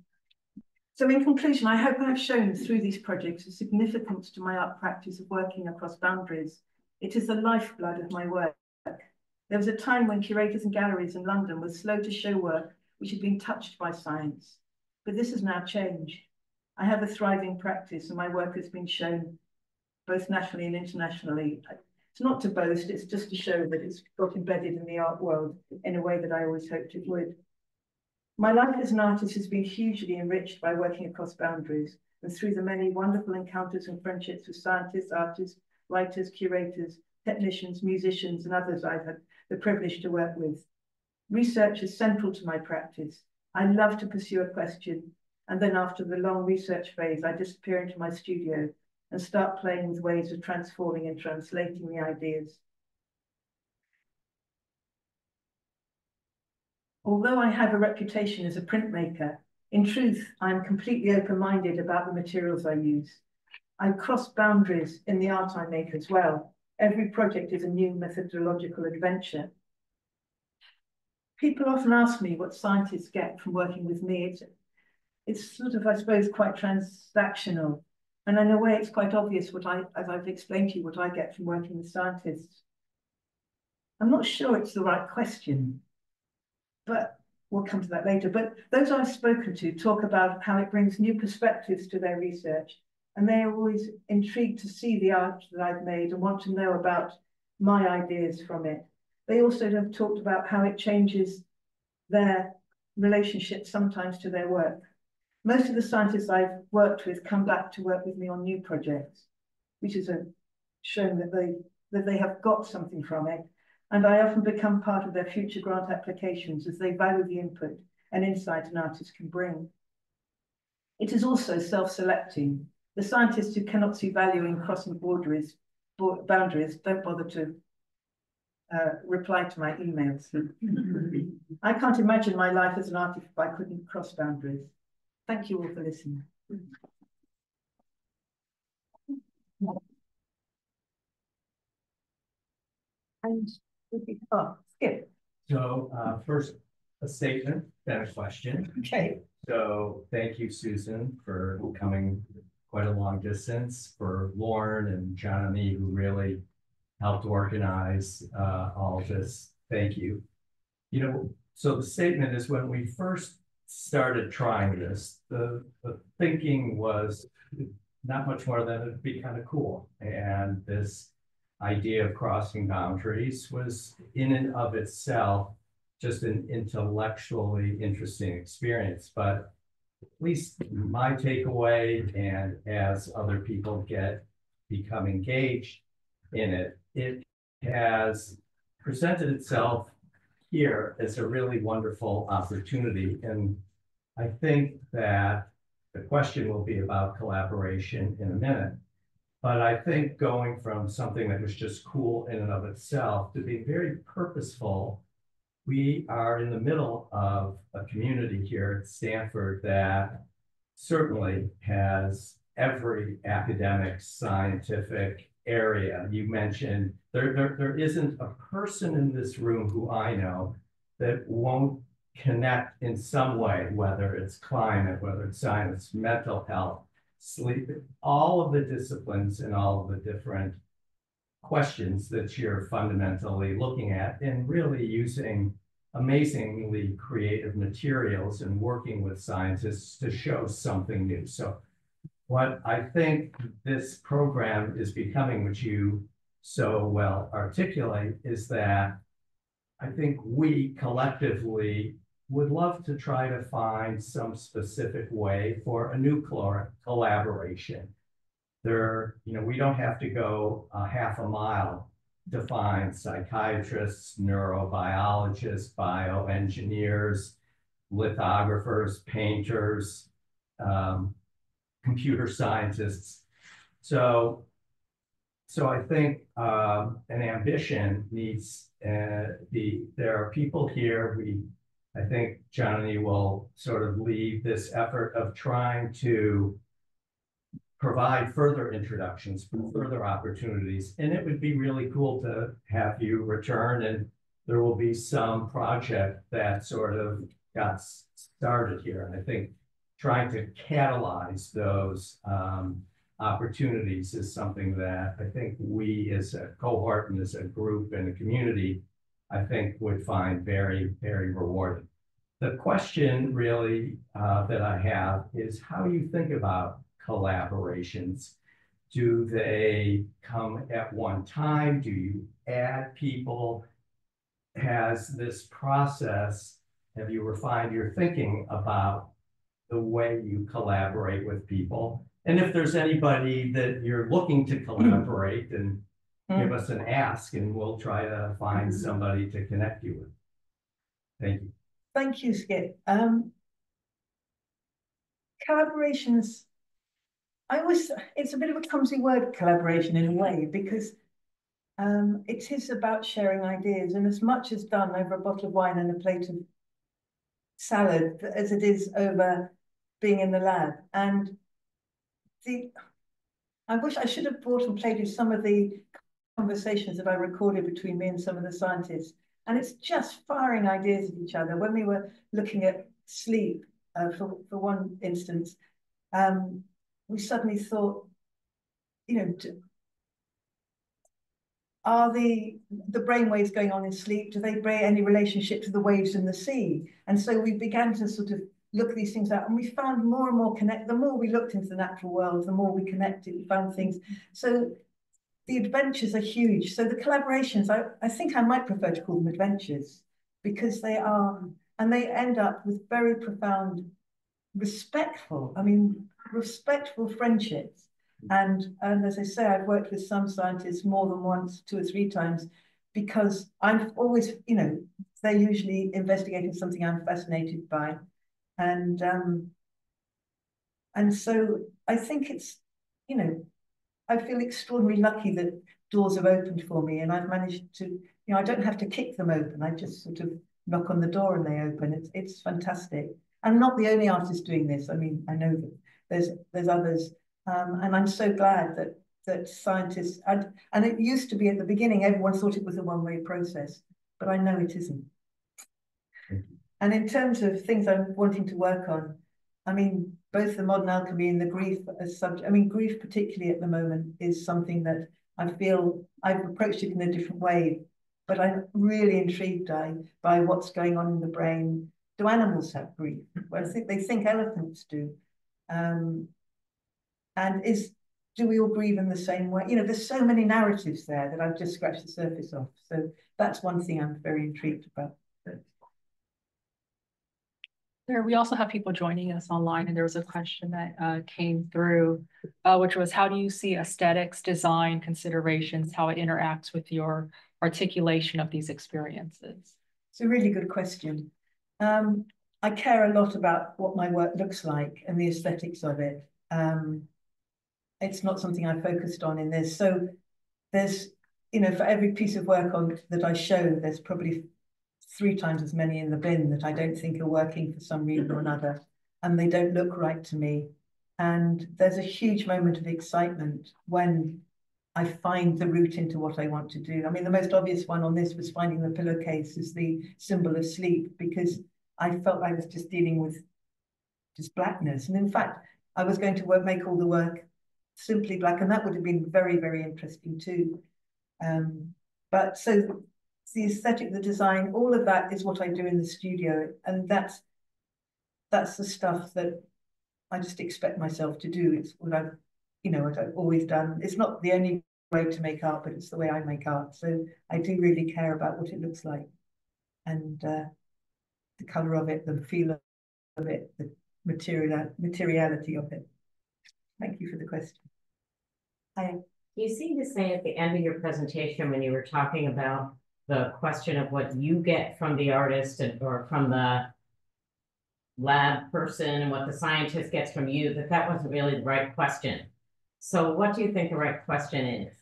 So in conclusion, I hope I've shown through these projects the significance to my art practice of working across boundaries. It is the lifeblood of my work. There was a time when curators and galleries in London were slow to show work which had been touched by science, but this has now changed. I have a thriving practice and my work has been shown both nationally and internationally. It's not to boast, it's just to show that it's got embedded in the art world in a way that I always hoped it would. My life as an artist has been hugely enriched by working across boundaries and through the many wonderful encounters and friendships with scientists, artists, writers, curators, technicians, musicians, and others I've had the privilege to work with. Research is central to my practice. I love to pursue a question, and then after the long research phase, I disappear into my studio and start playing with ways of transforming and translating the ideas. Although I have a reputation as a printmaker, in truth, I am completely open-minded about the materials I use. I cross boundaries in the art I make as well. Every project is a new methodological adventure. People often ask me what scientists get from working with me. It's sort of, I suppose, quite transactional. And in a way, it's quite obvious as I've explained to you, what I get from working with scientists. I'm not sure it's the right question, but we'll come to that later. But those I've spoken to talk about how it brings new perspectives to their research. And they are always intrigued to see the art that I've made and want to know about my ideas from it. They also have talked about how it changes their relationship sometimes to their work. Most of the scientists I've worked with come back to work with me on new projects, which is shown that they have got something from it. And I often become part of their future grant applications as they value the input and insight an artist can bring. It is also self-selecting. The scientists who cannot see value in crossing boundaries don't bother to reply to my emails. I can't imagine my life as an artist if I couldn't cross boundaries. Thank you all for listening. And Skip. So first, a statement, then a question. Okay. So thank you, Susan, for coming quite a long distance, for Lauren and John and me, who really helped organize all this. Thank you. You know, so the statement is, when we first started trying this, the thinking was not much more than it'd be kind of cool. And this idea of crossing boundaries was in and of itself just an intellectually interesting experience. But at least my takeaway, and as other people become engaged in it, it has presented itself here as a really wonderful opportunity. And I think that the question will be about collaboration in a minute. But I think going from something that was just cool in and of itself to being very purposeful, we are in the middle of a community here at Stanford that certainly has every academic, scientific area. You mentioned there isn't a person in this room who I know that won't connect in some way, whether it's climate, whether it's science, mental health, sleep, all of the disciplines and all of the different questions that you're fundamentally looking at, and really using amazingly creative materials and working with scientists to show something new. So what I think this program is becoming, which you so well articulate, is that I think we collectively would love to try to find some specific way for a new collaboration. We don't have to go half a mile to find psychiatrists, neurobiologists, bioengineers, lithographers, painters, computer scientists. So I think an ambition needs there are people here. I think Johnny will sort of lead this effort of trying to provide further introductions, further opportunities. And it would be really cool to have you return, and there will be some project that sort of got started here. And I think trying to catalyze those opportunities is something that I think we as a cohort and as a group and a community, I think would find very, very rewarding. The question really that I have is how you think about collaborations. Do they come at one time? Do you add people? Has this process, have you refined your thinking about the way you collaborate with people? And if there's anybody that you're looking to collaborate, and give us an ask and we'll try to find somebody to connect you with. Thank you. Thank you, Skip. Collaborations, it's a bit of a clumsy word, collaboration, in a way, because it is about sharing ideas, and as much is done over a bottle of wine and a plate of salad as it is over being in the lab. And I wish I should have brought and played you some of the conversations that I recorded between me and some of the scientists. And it's just firing ideas at each other. When we were looking at sleep, for one instance, we suddenly thought, you know, are the brain waves going on in sleep, do they bear any relationship to the waves in the sea? And so we began to sort of look these things out, and we found more and more the more we looked into the natural world, the more we connected, we found things. So the adventures are huge. So the collaborations, I think I might prefer to call them adventures, because they are, and they end up with very profound, respectful friendships. And as I say, I've worked with some scientists more than once, 2 or 3 times, because I'm always, you know, they're usually investigating something I'm fascinated by. And so I think it's, you know, I feel extraordinarily lucky that doors have opened for me, and I've managed to, you know, I don't have to kick them open. I just sort of knock on the door and they open. It's fantastic. I'm not the only artist doing this. I mean, I know that there's others. And I'm so glad that scientists, and it used to be at the beginning, everyone thought it was a one-way process, but I know it isn't. And in terms of things I'm wanting to work on, I mean, both the modern alchemy and the grief as subject, I mean, grief particularly at the moment is something that I feel I've approached it in a different way, but I'm really intrigued by what's going on in the brain. Do animals have grief? Well, I think they think elephants do. And do we all grieve in the same way? You know, there's so many narratives there that I've just scratched the surface of. So that's one thing I'm very intrigued about. We also have people joining us online, and there was a question that came through, which was, how do you see aesthetics, design, considerations, how it interacts with your articulation of these experiences? It's a really good question. I care a lot about what my work looks like and the aesthetics of it. It's not something I focused on in this. So there's, you know, for every piece of work that I show, there's probably 3 times as many in the bin that I don't think are working for some reason or another, and they don't look right to me. And there's a huge moment of excitement when I find the route into what I want to do. I mean, the most obvious one on this was finding the pillowcase as the symbol of sleep, because I felt I was just dealing with just blackness. And in fact, I was going to make all the work simply black, and that would have been very, very interesting too. But so the aesthetic, the design, all of that is what I do in the studio, and that's the stuff that I just expect myself to do. It's what I've, you know, what I've always done. It's not the only way to make art, but it's the way I make art. So I do really care about what it looks like, and the color of it, the feel of it, the materiality of it. Thank you for the question. You seem to say at the end of your presentation, when you were talking about the question of what you get from the artist or from the lab person and what the scientist gets from you, that wasn't really the right question. So what do you think the right question is?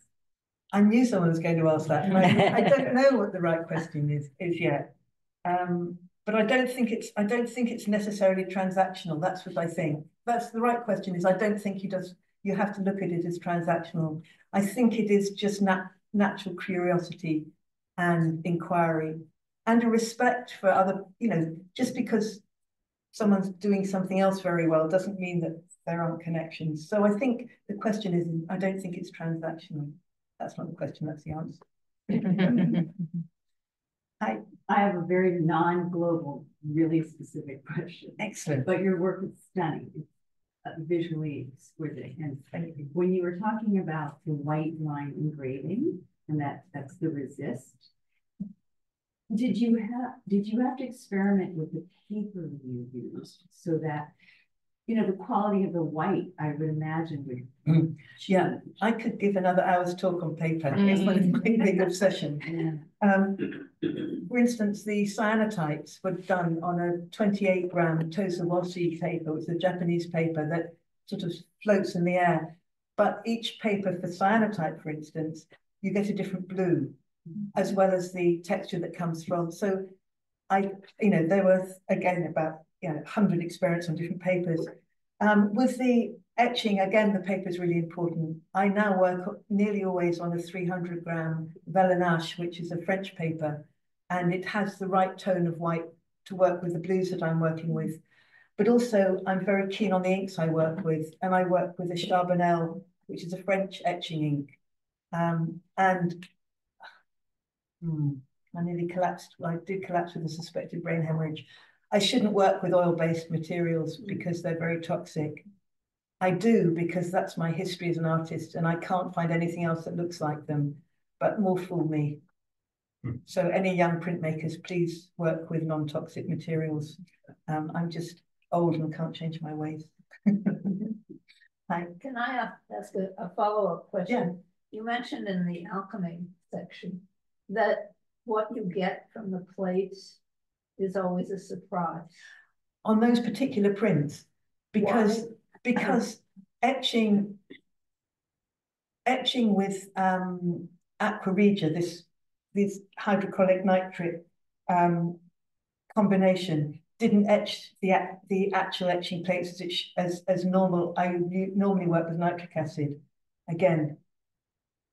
I knew someone was going to ask that, and I don't know what the right question is yet. but I don't think it's necessarily transactional. That's what I think. That's the right question. Is I don't think you have to look at it as transactional. I think it is just natural curiosity and inquiry and a respect for other, just because someone's doing something else very well doesn't mean that there aren't connections. So I think the question is, I don't think it's transactional. That's not the question, that's the answer. I have a very non-global, really specific question. Excellent. But your work is stunning. It's visually exquisite. And when you were talking about the white line engraving, and that's the resist, did you have to experiment with the paper you used so that the quality of the white, I would imagine, would yeah, I could give another hour's talk on paper. It's my big obsession. For instance, the cyanotypes were done on a 28-gram Tosawashi paper, which is a Japanese paper that sort of floats in the air. But each paper for cyanotype, for instance, you get a different blue, as well as the texture that comes from. So there were, again, about 100 experiments on different papers. With the etching, again, the paper is really important. I now work nearly always on a 300-gram Velenache, which is a French paper, and it has the right tone of white to work with the blues that I'm working with. But also, I'm very keen on the inks I work with, and I work with a Charbonnel, which is a French etching ink. I nearly collapsed. I did collapse with a suspected brain hemorrhage. I shouldn't work with oil-based materials because they're very toxic. I do because that's my history as an artist, and I can't find anything else that looks like them, but more fool me. So any young printmakers, please work with non-toxic materials. I'm just old and can't change my ways. Hi. Can I ask a follow-up question? Yeah. You mentioned in the alchemy section that what you get from the plates is always a surprise. On those particular prints, because etching with aqua regia, this hydrochloric nitrate combination, didn't etch the actual etching plates as normal. I normally work with nitric acid. Again,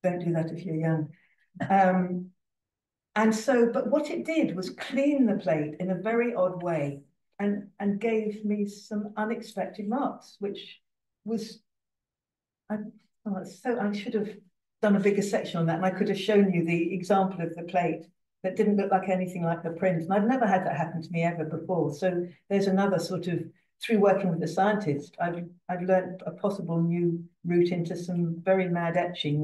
don't do that if you're young. And so, but what it did was clean the plate in a very odd way and gave me some unexpected marks, which was, I should have done a bigger section on that, and I could have shown you the example of the plate that didn't look like anything like the print. And I've never had that happen to me ever before. So there's another sort of, through working with the scientist, I've learned a possible new route into some very mad etching,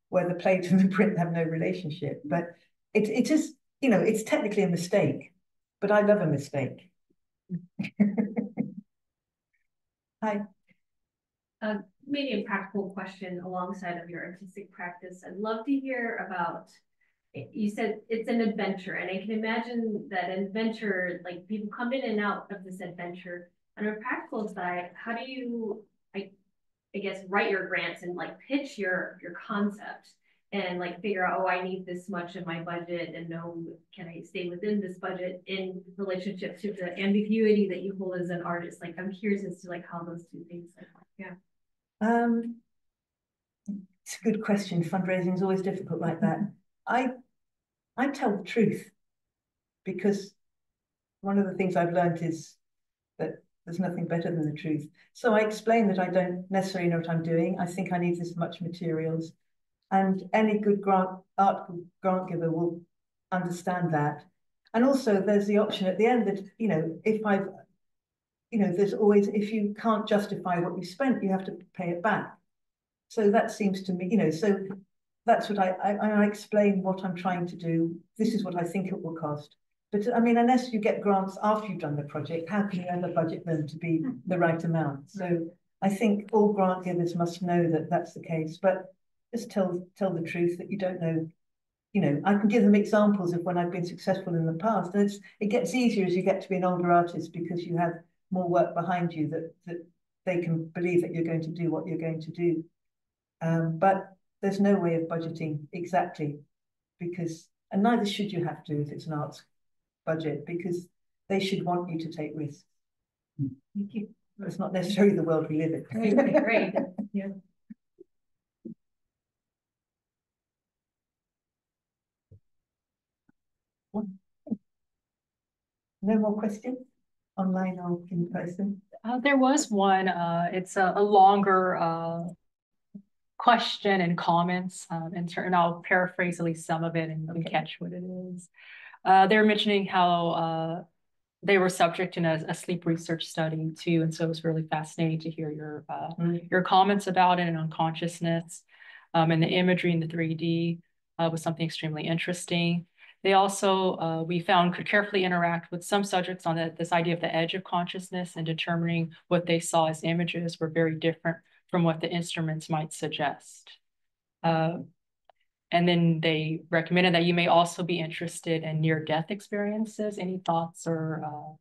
where the plate and the print have no relationship. But it is, it's technically a mistake, but I love a mistake. Hi. Maybe a practical question alongside of your artistic practice. I'd love to hear about, you said it's an adventure, and I can imagine that an adventure, like people come in and out of this adventure. On a practical side, how do you, I guess, write your grants and like pitch your concept and like figure out, oh, I need this much in my budget, and can I stay within this budget in relationship to the ambiguity that you hold as an artist? Like, I'm curious as to like how those two things like, yeah. It's a good question. Fundraising is always difficult like that. I tell the truth, because one of the things I've learned is that there's nothing better than the truth. So I explain that I don't necessarily know what I'm doing. I think I need this much materials, and any good art grant giver will understand that. And also there's the option at the end that, there's always, if you can't justify what you spent, you have to pay it back. So that seems to me, so that's what I explain what I'm trying to do. This is what I think it will cost. But I mean, unless you get grants after you've done the project, how can you ever budget them to be the right amount? So I think all grant givers must know that that's the case, but just tell the truth that you don't know. I can give them examples of when I've been successful in the past. And it gets easier as you get to be an older artist, because you have more work behind you that they can believe that you're going to do what you're going to do. But there's no way of budgeting exactly, and neither should you have to if it's an arts budget, because they should want you to take risks. Thank you. It's not necessarily the world we live in. Great. Yeah. No more questions, online or in person? There was one, it's a longer question and comments, and I'll paraphrase at least some of it and you can catch what it is. They were mentioning how they were subject in a sleep research study too, and so it was really fascinating to hear your comments about it and on consciousness, and the imagery in the 3D was something extremely interesting. They also, we found, could carefully interact with some subjects on this idea of the edge of consciousness, and determining what they saw as images were very different from what the instruments might suggest. And then they recommended that you may also be interested in near-death experiences. Any thoughts or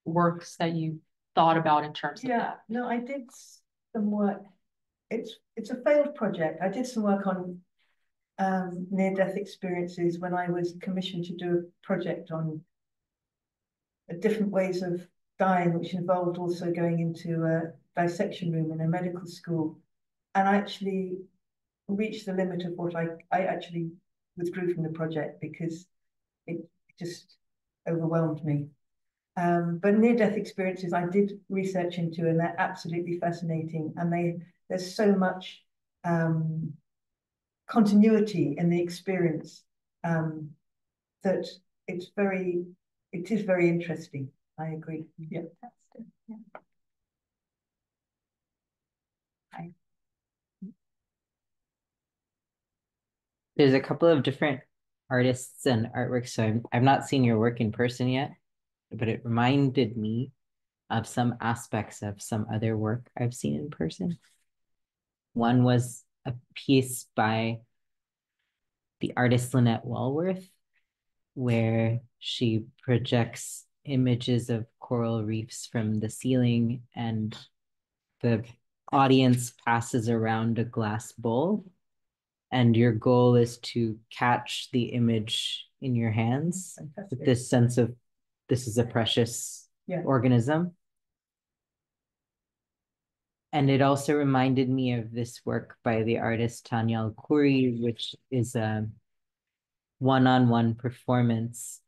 works that you thought about in terms of that? No, I did some work. It's a failed project. I did some work on near-death experiences when I was commissioned to do a project on different ways of dying, which involved also going into a dissection room in a medical school. And I actually reached the limit of what I actually withdrew from the project because it just overwhelmed me. But near-death experiences I did research into, and they're absolutely fascinating. And there's so much continuity in the experience that it is very interesting. I agree. Yeah. Yeah. There's a couple of different artists and artworks, so I've not seen your work in person yet, but it reminded me of some aspects of some other work I've seen in person. One was a piece by the artist Lynette Walworth, where she projects images of coral reefs from the ceiling, and the audience passes around a glass bowl, and your goal is to catch the image in your hands. Fantastic. With this sense of this is a precious organism. And it also reminded me of this work by the artist Tanya Al-Khoury, which is a one-on-one performance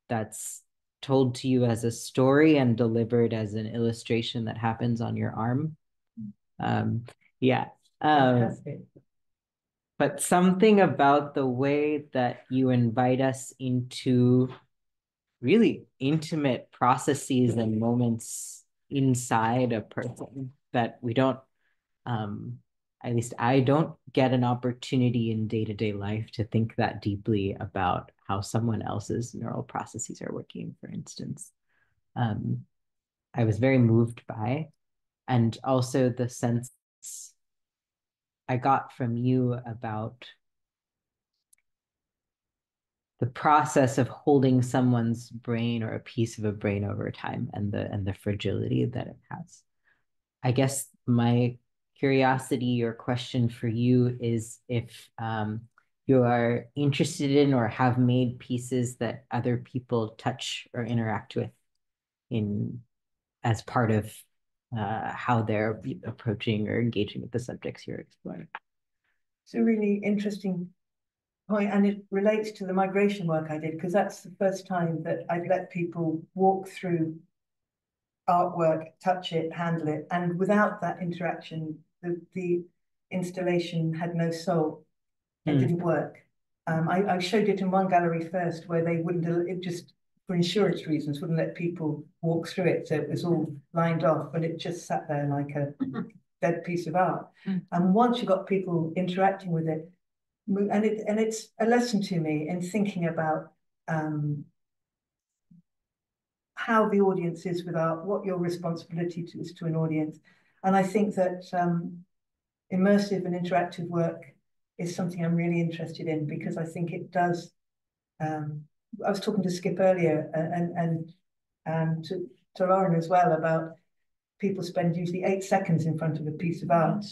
that's told to you as a story and delivered as an illustration that happens on your arm. But something about the way that you invite us into really intimate processes and moments inside a person that we don't, at least I don't get an opportunity in day-to-day life to think that deeply about how someone else's neural processes are working, for instance. I was very moved by, and also the sense I got from you about the process of holding someone's brain or a piece of a brain over time, and the fragility that it has. I guess my curiosity or question for you is if you are interested in or have made pieces that other people touch or interact with as part of how they're approaching or engaging with the subjects you're exploring. It's a really interesting point, and it relates to the migration work I did, because that's the first time that I've let people walk through artwork, touch it, handle it, and without that interaction, the installation had no soul. It didn't work. I showed it in one gallery first where they wouldn't, it just, for insurance reasons, wouldn't let people walk through it. So it was all lined off, and it just sat there like a dead piece of art. And once you got people interacting with it, and it's a lesson to me in thinking about how the audience is with art, what your responsibility is to an audience. And I think that immersive and interactive work is something I'm really interested in, because I think it does. I was talking to Skip earlier and to Lauren as well about people spend usually 8 seconds in front of a piece of art.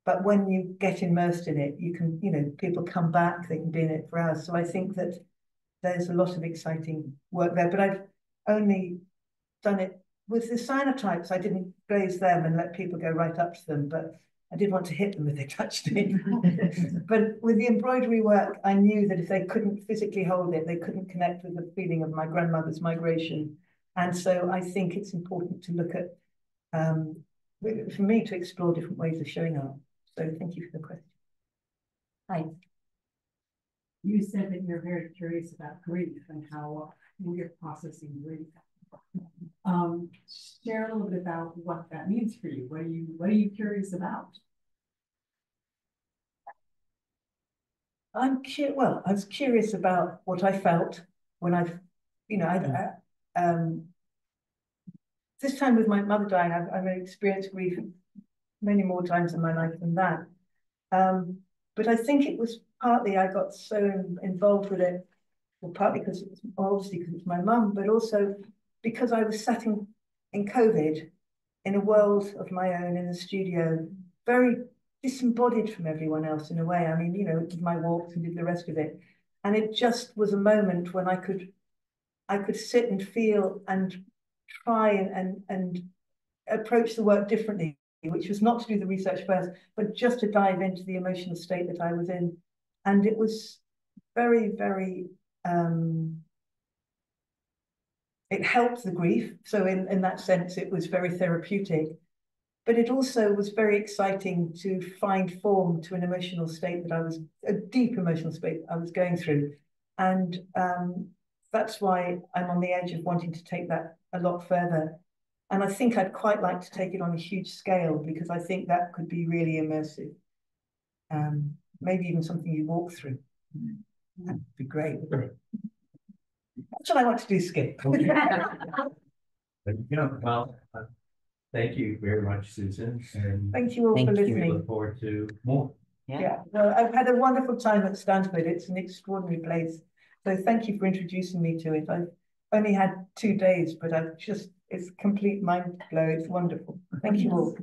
But when you get immersed in it, you can, people come back, they can be in it for hours. So I think that there's a lot of exciting work there. But only done it with the cyanotypes. I didn't glaze them and let people go right up to them, but I did want to hit them if they touched me. But with the embroidery work, I knew that if they couldn't physically hold it, they couldn't connect with the feeling of my grandmother's migration. And so I think it's important to look at, for me, to explore different ways of showing art. So thank you for the question. Hi. You said that you're very curious about grief and how you're processing grief. Share a little bit about what that means for you. What are you curious about? I was curious about what I felt when this time with my mother dying, I've experienced grief many more times in my life than that. But I think it was partly I got so involved with it, well, partly because it was obviously because it's my mum, but also because I was sat in COVID in a world of my own in the studio, very disembodied from everyone else in a way. I mean, did my walks and did the rest of it. And it just was a moment when I could sit and feel and try and approach the work differently, which was not to do the research first, but just to dive into the emotional state that I was in. And it was very, very, it helped the grief. So in that sense, it was very therapeutic. But it also was very exciting to find form to an emotional state a deep emotional state I was going through. And that's why I'm on the edge of wanting to take that a lot further. And I think I'd quite like to take it on a huge scale, because I think that could be really immersive. Maybe even something you walk through. That'd be great. That's what I want to do, Skip. Well, thank you very much, Susan. And thank you all for listening. We look forward to more. Yeah, well, I've had a wonderful time at Stanford. It's an extraordinary place. So thank you for introducing me to it. I've only had 2 days, but it's complete mind blow. It's wonderful. Thank you all.